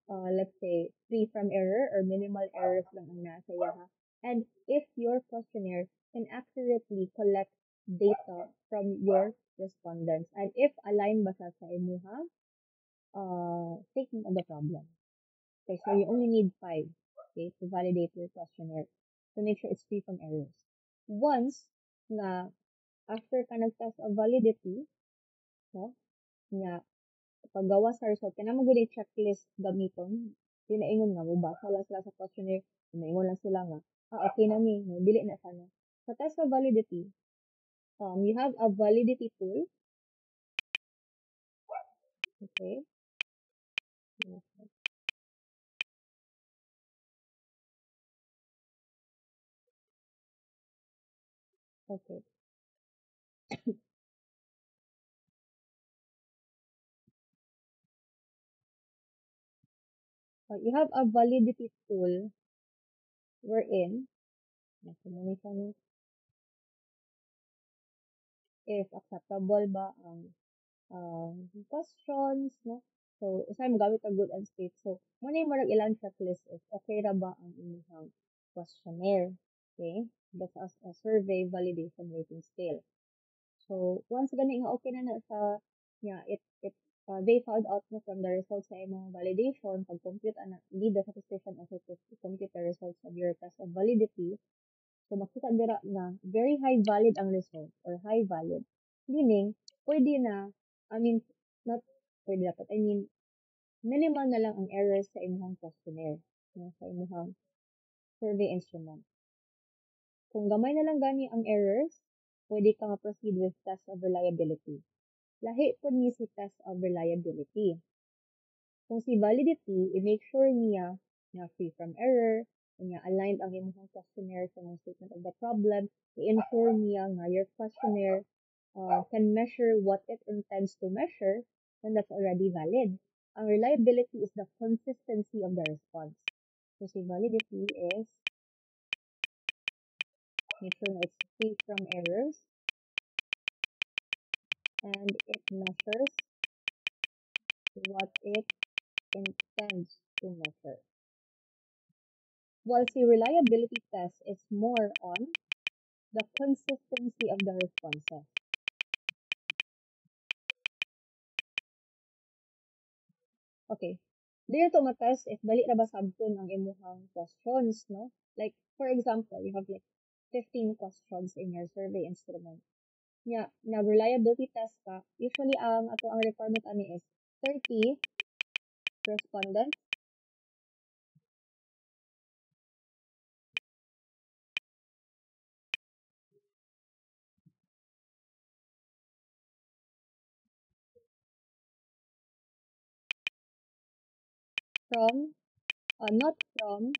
let's say free from error or minimal errors lang ang nasa yaha. And if your questionnaire can accurately collect data from your respondents and if aligned ba siya sa imuha statement of the problem. Okay, so you only need 5, okay, to validate your questionnaire to make sure it's free from errors. Once na after ka nag-test of validity, no, nga paggawa sa result, kana mo gud checklist gamiton, pinaingon nga mubasa lang sila sa questionnaire, pinaingon lang sila nga, okay na ni, no, dili na sana. Sa test of validity, you have a validity tool, okay? Okay. You have a validity tool wherein, if acceptable ba ang questions, no? So, usay mo gamit ang good and state. So, muna yung marag ilang checklist is, okay ra ba ang inyong questionnaire? Okay? That's a survey validation rating scale. So, once gani nga okay na sa, yeah, they found out na from the results sa imong validation, pag-compute ana, lead the statistician also to compute the results of your test of validity. So, makita dira na very high valid ang result or high valid. Meaning, pwede na, I mean, not pwede dapat, I mean, minimal na lang ang errors sa imong questionnaire, sa imong survey instrument. Kung gamay na lang gani ang errors, pwede ka ma-proceed with test of reliability. Lahi po ni si test of reliability. Kung si validity, i-make sure niya na free from error, niya aligned ang imong questionnaire sa mga statement of the problem, i-ensure niya nga your questionnaire can measure what it intends to measure, then that's already valid. Ang reliability is the consistency of the response. So si validity is make sure it's free from errors and it measures what it intends to measure. While the reliability test is more on the consistency of the responses. Okay. Dito to matest if dali ra ba sabton ang imuhang questions, no? Like, for example, you have like 15 questions in your survey instrument. Yeah, nag-reliability test ka. Usually, ang requirement ani is 30 respondents from, not from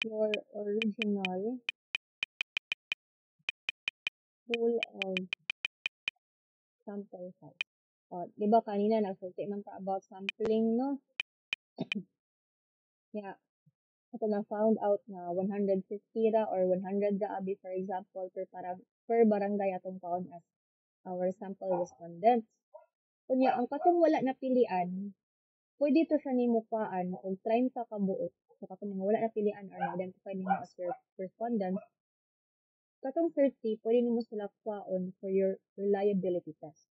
your original pool of sample size. Di ba kanina nagsulti man ta about sampling, no? Yeah. Ito na found out na 150 ra or 100 ra abi for example per barangay atong found as our sample respondents. Kunya, ang katong wala napilian, pwede to siya nimo kuhaan og 30 ka buok. So, katong mga wala napilian or na-identify nimo as your respondents, katong 30, pwede nimo sila kuhaon for your reliability test.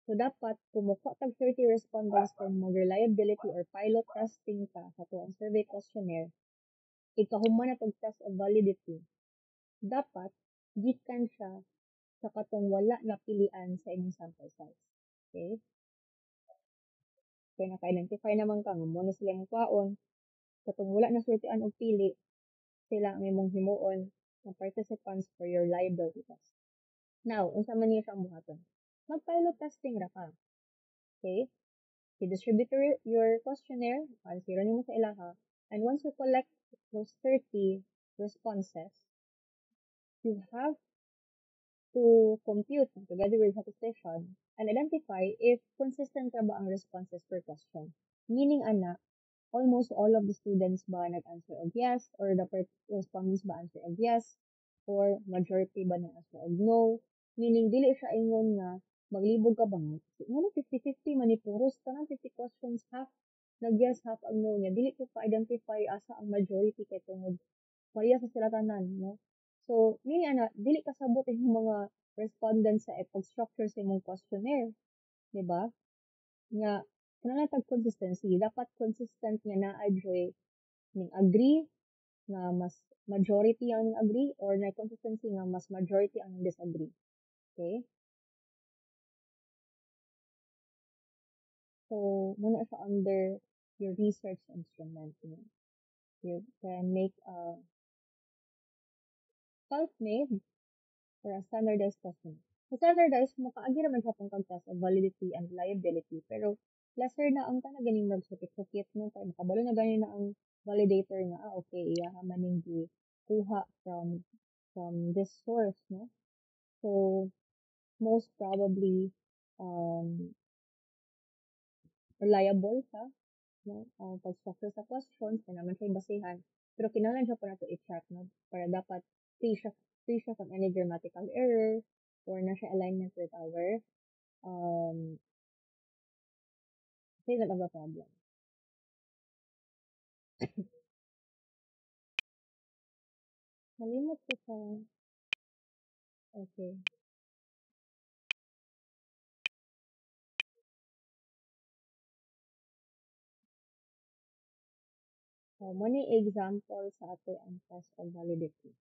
So, dapat kumuha tag 30 respondents kung mag-reliability or pilot testing ka sa tuwang survey questionnaire, ikahuman na tag test of validity. Dapat, gikan siya sa katong wala napilian sa inyong sample size. Okay? Kaya naka-identify naman ka nga mo na sila mong kwaon, katong wala na sultian og pili, sila ang imong himuon ng participants for your liability test. Now, unsa man niya siya ang buhaton? Mag-pilot testing ra ka. Okay? I-distribute your questionnaire, answer nimo sa ilaha, and once you collect those 30 responses, you have to compute together with statistician and identify if consistent ra ba ang responses per question. Meaning, ana, almost all of the students ba nag-answer of yes, or the respondents ba answer of yes, or majority ba nag-answer of no. Meaning, dili siya ingon nga maglibog ka ba nga. Ano, 50-50 man ni puros, tanang 50 questions, half nag-yes, half ang no niya. Dili ko pa-identify asa ang majority kay tungod pareha sa sila tanan, no? So, meaning ana, dili kasabot yung mga respondents sa pag-structure sa imong questionnaire, di ba? Nga, kailangan tag consistency. Dapat consistent nga na-adjoy ning agree nga mas majority ang agree or na consistency nga mas majority ang disagree. Okay? So, muna siya under your research instrument. You can make a self-made or a standardized question. Sa standardized, makaagi naman siya pang test of validity and reliability. Pero, lesser na ang tanang ganing mag-certificate mo. Kaya makabalo na ganin na ang validator nga, okay, iyaha maning kuha from this source, no? So, most probably, reliable siya, no? Pag-structure sa questions, kaya naman siya yung basihan. Pero kinahanglan siya pa na to i-check, no? Para dapat free siya from any grammatical error or na siya alignment with our statement of the problem. Malimot ko sa, okay. So, many examples sa ato ang test of validity.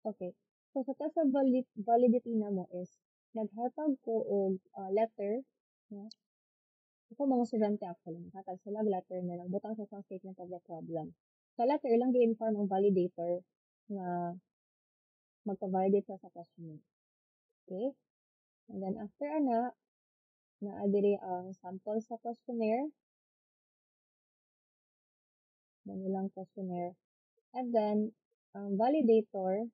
Okay. So, sa test of validity na mo is, naghatag ko og letter, no? Ako mga estudyante actually, naghatag sila og letter na nagbutang sa isang statement of the problem. Sa letter lang gi-inform ang validator na magpa-validate siya sa questionnaire. Okay? And then after ana, naadiri ang sample sa questionnaire, manilang questionnaire. And then, ang validator,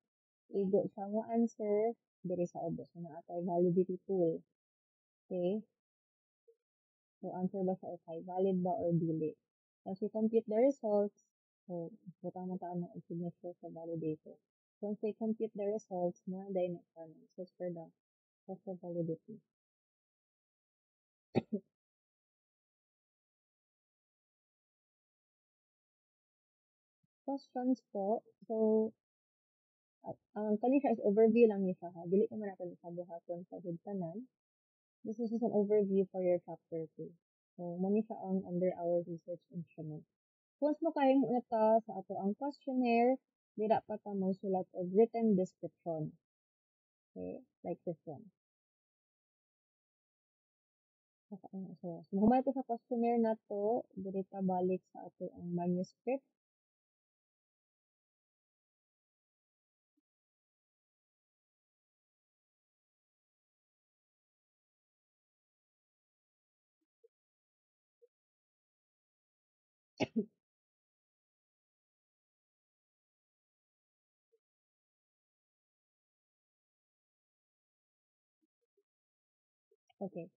igo siya mo answer diri sa obos na atay validity tool. Okay? So, answer ba siya okay? Valid ba or dili? As we compute the results, so, butang mo taan ng signature sa validator. So, once we compute the results, na dahil na so, for the test of validity. Questions po. So, ang kani siya is overview lang niya ha. Dili ko man natin sa buhaton sa higtanan. This is just an overview for your chapter 2. So, muna siya ang under our research instrument. Once mo kayong una ta sa ato ang questionnaire, dira pa ta sulat of written description. Okay, like this one. So, humay to sa questionnaire na to, diri ta balik sa ato ang manuscript. Okay.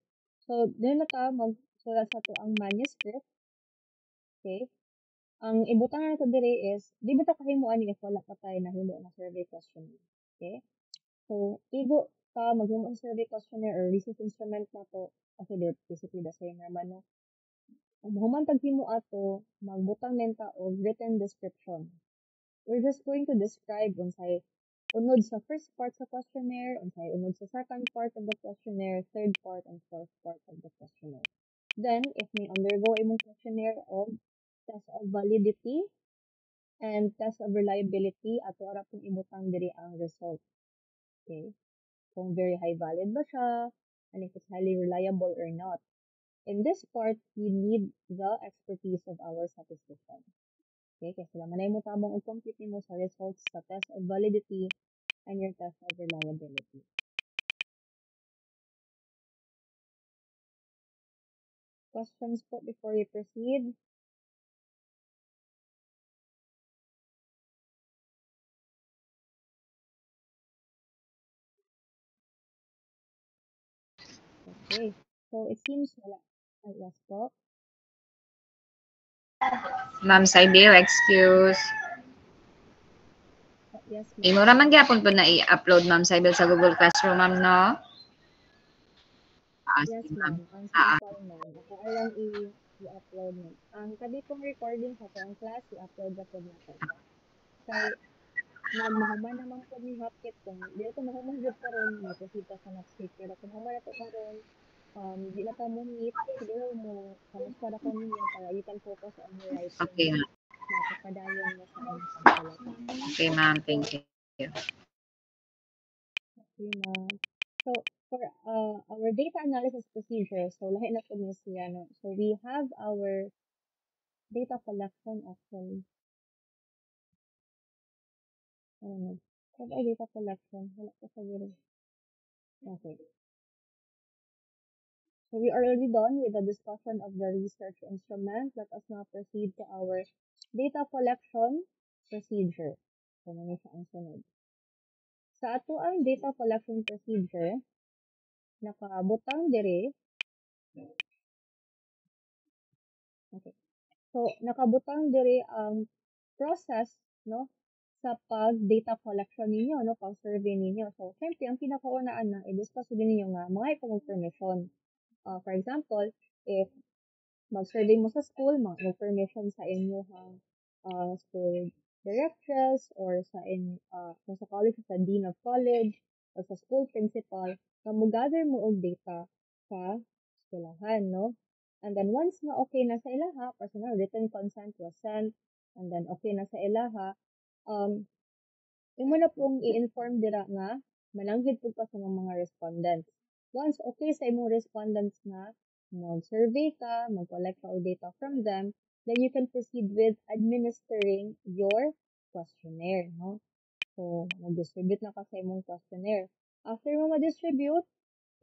So, doon na ta magsulat sa to ang manuscript. Okay. Ang ibutang na to dire is, di ba ta kahimuan ni if wala pa tayo nahimo na survey questionnaire. Okay. So, igo ta maghimo sa survey questionnaire or research instrument na to kasi they're basically the same naman, no? Ang human tag himo ato, magbutang nenta og written description. We're just going to describe unsay unod sa first part sa questionnaire, unsay unod sa second part of the questionnaire, third part, and fourth part of the questionnaire. Then, if may undergo imong questionnaire of test of validity and test of reliability, ato ara pong ibutang diri ang result. Okay? Kung very high valid ba siya, and if it's highly reliable or not. In this part, we need the expertise of our statistician. Okay, kasi sila manay mo tamang i-compute mo sa results sa test of validity and your test of reliability. Questions po before we proceed? Okay, so it seems wala. Yes po. Ma'am Saibel, excuse. Yes, Imo ra man gyapon po na i-upload Ma'am Saibel sa Google Classroom, ma'am, no? Yes, Sige, ma'am. ma'am. Ang simple, ma'am. Ako alang i-upload mo. Ang kabi kong recording sa to ang class, i-upload na po natin. Kay magmahuman naman po ni Hapkit kung di na ito mahuman dyan karon may proceed sa next week. Pero kung human na ito karon, di na ka mo meet, siguro mo, kamusta na ko ninyo para you can focus on your writing. Okay, ma'am. Mapapadayon mo sa inyong pagsulat. Okay, ma'am. Thank you. Okay, ma'am. So, for our data analysis procedure, so lahi na po niya siya, no? So, we have our data collection actually. Ano, what are data collection? Wala ko sa giro. Okay. So we are already done with the discussion of the research instrument. Let us now proceed to our data collection procedure. So, ano siya ang sunod. Sa ato ang data collection procedure, nakabutang dire. Okay. So, nakabutang dire ang process, no, sa pag-data collection ninyo, no, pag-survey ninyo. So, syempre, ang pinakaunaan na, i-discuss din ninyo nga, mga ipong information. For example, if mag-survey mo sa school, mga information sa inyo school directress or kung sa college, sa dean of college or sa school principal, na mo-gather mo og data sa eskwelahan, no? And then once na okay na sa ilaha, personal written consent was sent, and then okay na sa ilaha, imo na pong i-inform dira nga mananghid pud ka sa mga respondents. Once okay sa imong respondents na mag-survey ka, mag-collect ka og data from them, then you can proceed with administering your questionnaire, no? So, mag-distribute na ka sa imong questionnaire. After mo ma-distribute,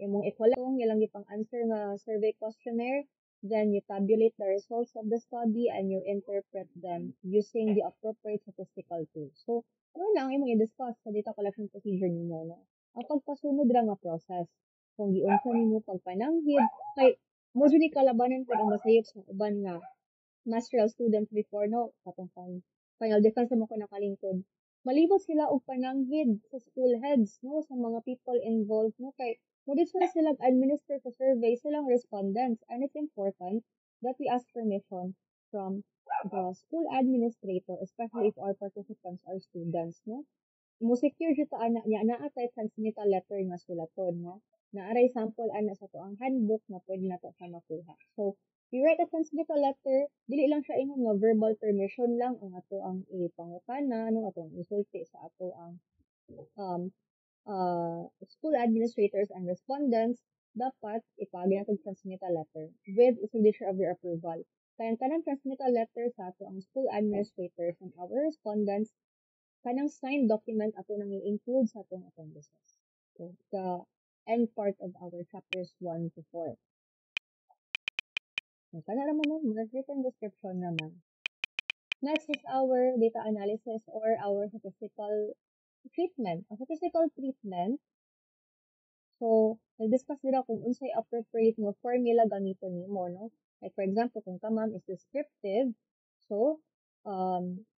imong i-collect kung ilang gipang answer nga survey questionnaire, then you tabulate the results of the study and you interpret them using the appropriate statistical tools. So, ano lang imong i-discuss sa data collection procedure nimo, no? Ang pagpasunod ra nga process, kung giunsa nimo pagpananghid, kay mo jud ni kalabanan pud ang masayop sa uban nga masteral students before, no, katong final defense mo ko nakalingkod. Malibot sila og pananghid sa school heads, no, sa mga people involved, no, kay mudit sila administer sa survey silang respondents, and it's important that we ask permission from the school administrator, especially if our participants are students, no. Mo-secure jud ta ana niya naa kay transmittal letter nga sulaton, no. Naaray sample ana sa to ang handbook na pwede nato sa makuha. So, we write a transmittal letter, dili lang siya ingon nga verbal permission lang ang ato ang ipangutana, no, ato ang isulti sa ato ang um, school administrators and respondents, dapat ipagi natin transmittal letter with signature of their approval. Kaya ang kanang transmittal letter sa ato ang school administrators and our respondents, kanang signed document ato nang i-include sa atong appendices. So, the end part of our chapters 1 to 4. So, kana naman nun, written description naman. Next is our data analysis or our statistical treatment. Ang statistical treatment, So, nag-discuss dira kung unsay appropriate nga formula gamiton nimo, no? Like for example, kung ka ma'am is descriptive, so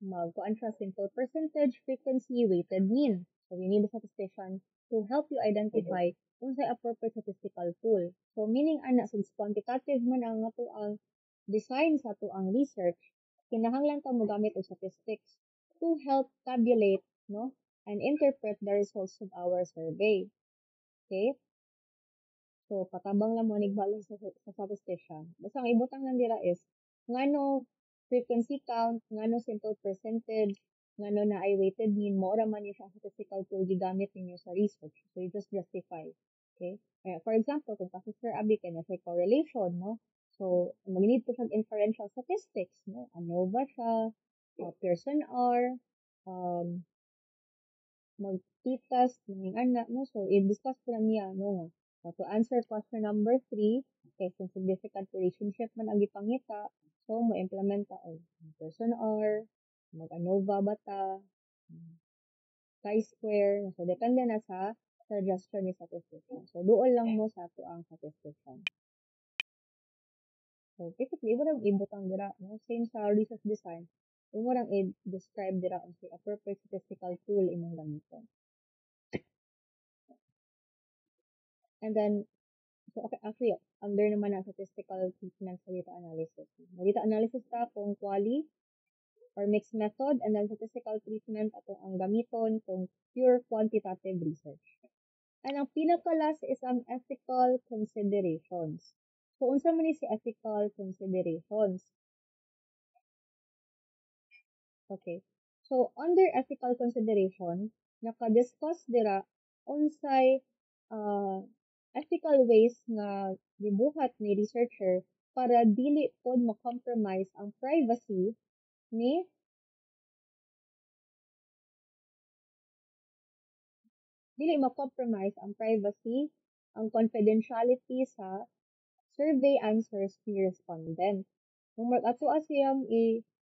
magkuan siya simple percentage, frequency, weighted mean. So we need a statistician to help you identify unsay appropriate statistical tool. So meaning ana since quantitative man ang ato ang design sa ato ang research, kinahanglan ta mo gamit og statistics to help tabulate, no, and interpret the results of our survey. Okay? So, patabang lang mo nigbalance sa statistician. Basta ang ibutang lang dira is, ngano frequency count, ngano simple percentage, ngano na ay weighted mean, mo ra man yung siya statistical tool gigamit ninyo sa research. So, you just justify. Okay? For example, kung kasi Sir Abi kanya say correlation, no? So, mag-need po siyang inferential statistics, no? ANOVA siya, Pearson R, um, mag-t-test, mga anak, no? So, i-discuss ko lang niya, no? So, to answer question number 3, okay, kung significant relationship man ang gipangita, so, mo-implement ta og person or, mag-ANOVA ba ta, chi-square, so, depende na sa suggestion ni statistician. So, doon lang mo sa ato ang statistician. So, basically, mo lang ibutang dira, no? Same sa research design, mo lang i-describe dira ang appropriate statistical tool imong gamiton. And then, so, okay, actually, under naman ang statistical treatment sa data analysis. Data analysis ta kung quali or mixed method, and then statistical treatment ato ang gamiton kung pure quantitative research. And ang pinaka-last is ang ethical considerations. So, unsa man ni si ethical considerations? Okay. So, under ethical consideration, naka-discuss dira unsay ethical ways nga gibuhat ni researcher para dili pod ma-compromise ang privacy ni ang confidentiality sa survey answers ni respondent. Kung mag-ato siyang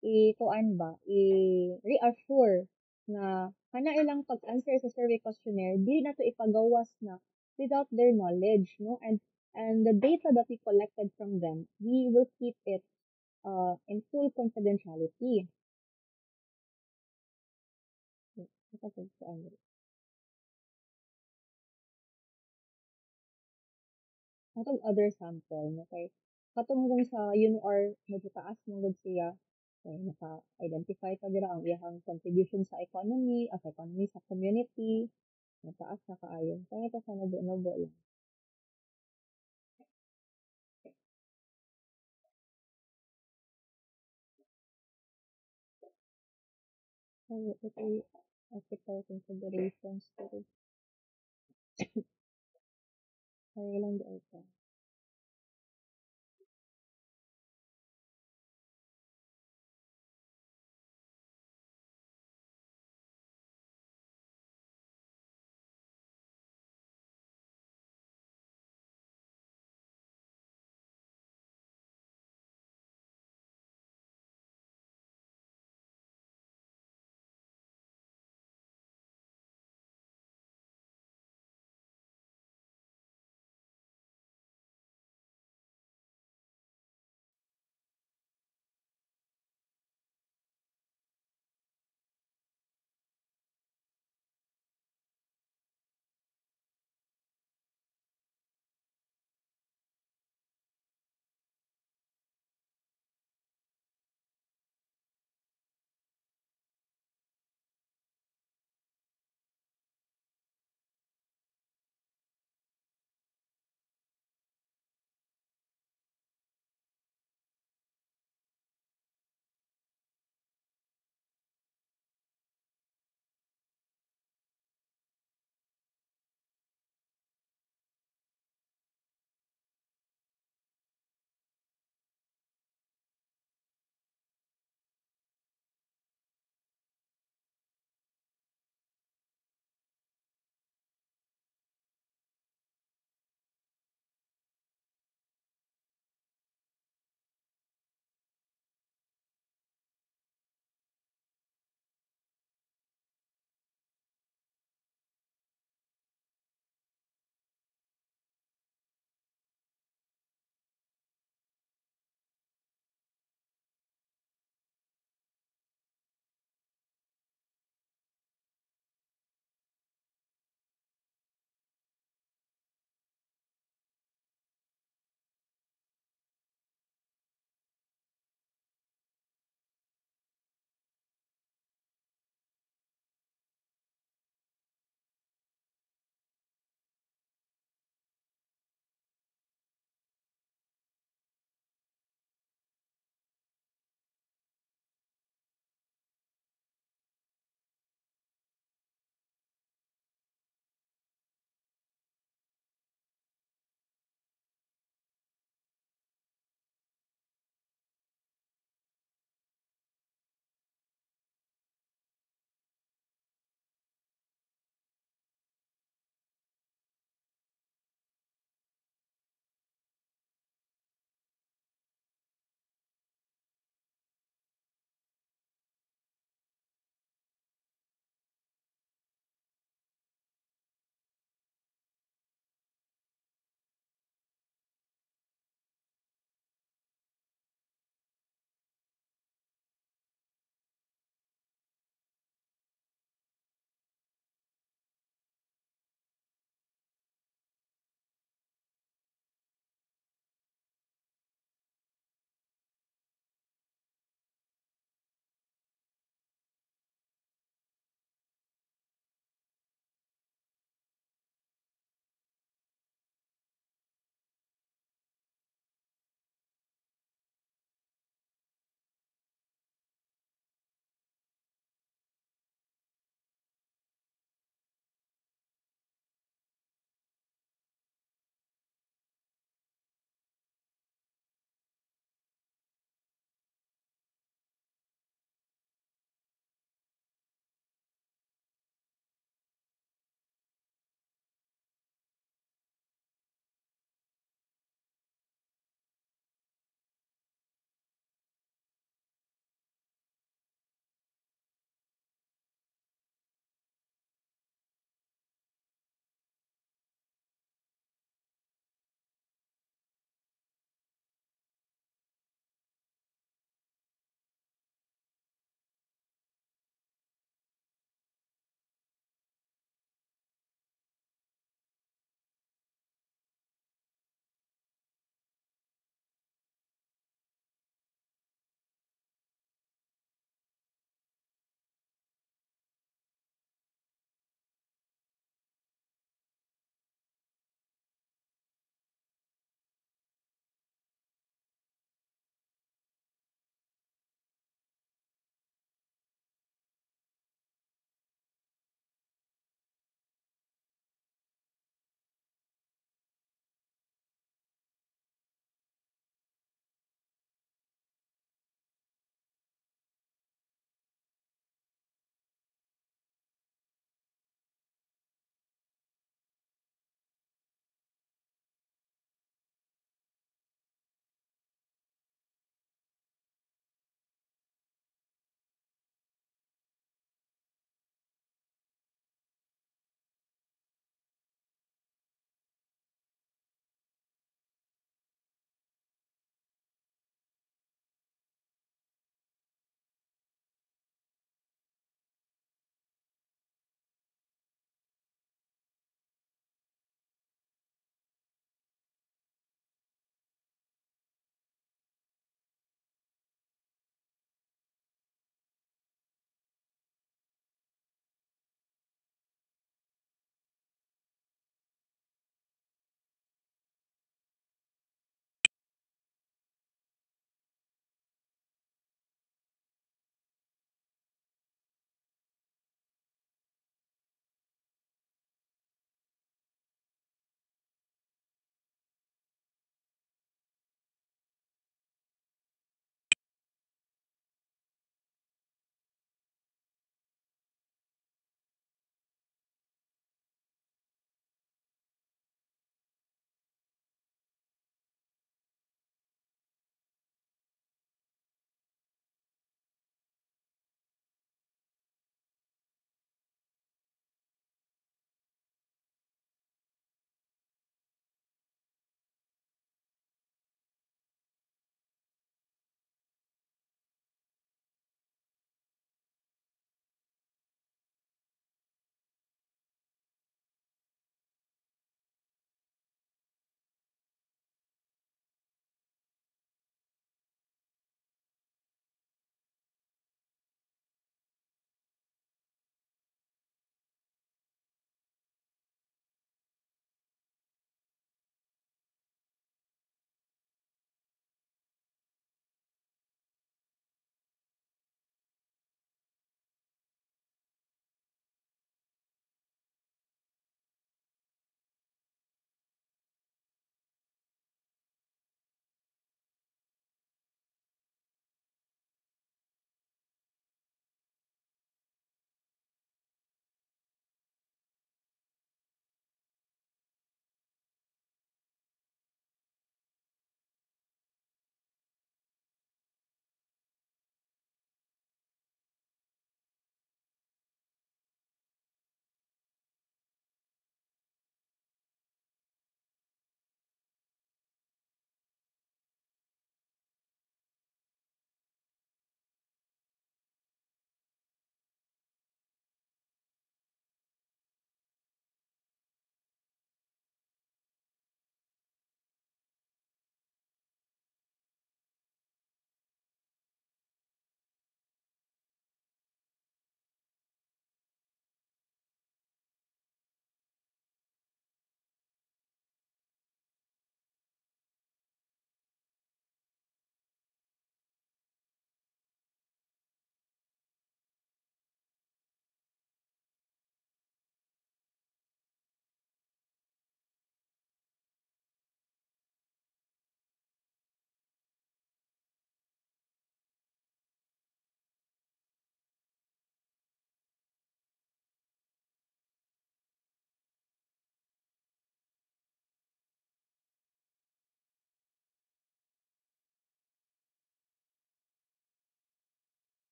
i-tuan ba, i-reassure na kana ilang pag-answer sa survey questionnaire, di na to ipagawas na without their knowledge, no? And the data that we collected from them, we will keep it in full confidentiality. Ito po sa ano. Katong other sample, no? Kay katong kung sa UNOR medyo taas ng good siya, kay naka-identify pa dira ang iyang contribution sa economy, sa community, mataas na kaayo. Kaya ito sa nobo lang. So, ito yung ethical considerations ko. Kaya lang doon ito.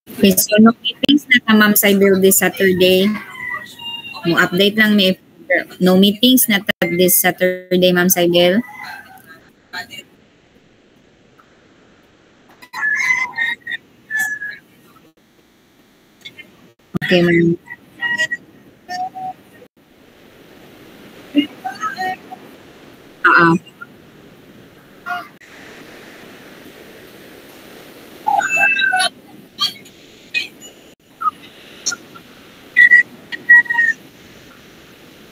Okay, so no meetings na ta Ma'am Cybel this Saturday. Mo update lang mi if no meetings na ta this Saturday Ma'am Cybel. Okay, ma'am. Oo.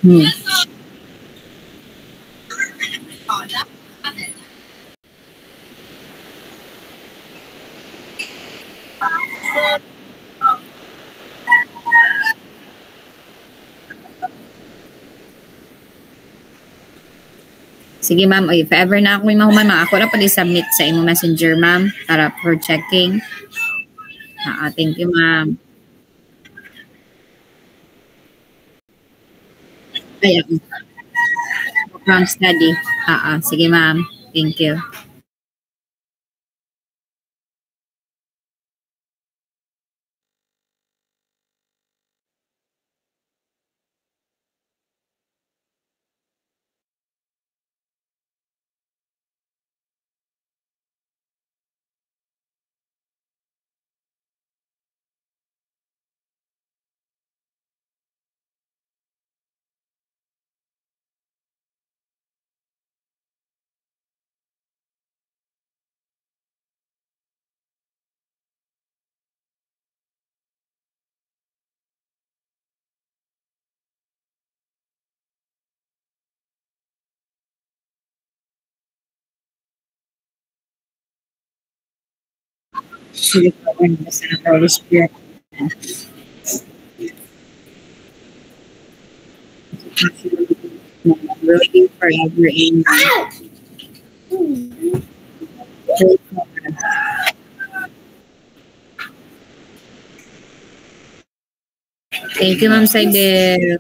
Hmm. Sige ma'am, if ever na ako mahuman, ako na pwede submit sa imo messenger ma'am para for checking. Thank you ma'am. Ay, background study. Sige ma'am. Thank you. Sige po, sa Holy Spirit. Waiting forever in Thank you, Ma'am Cybel.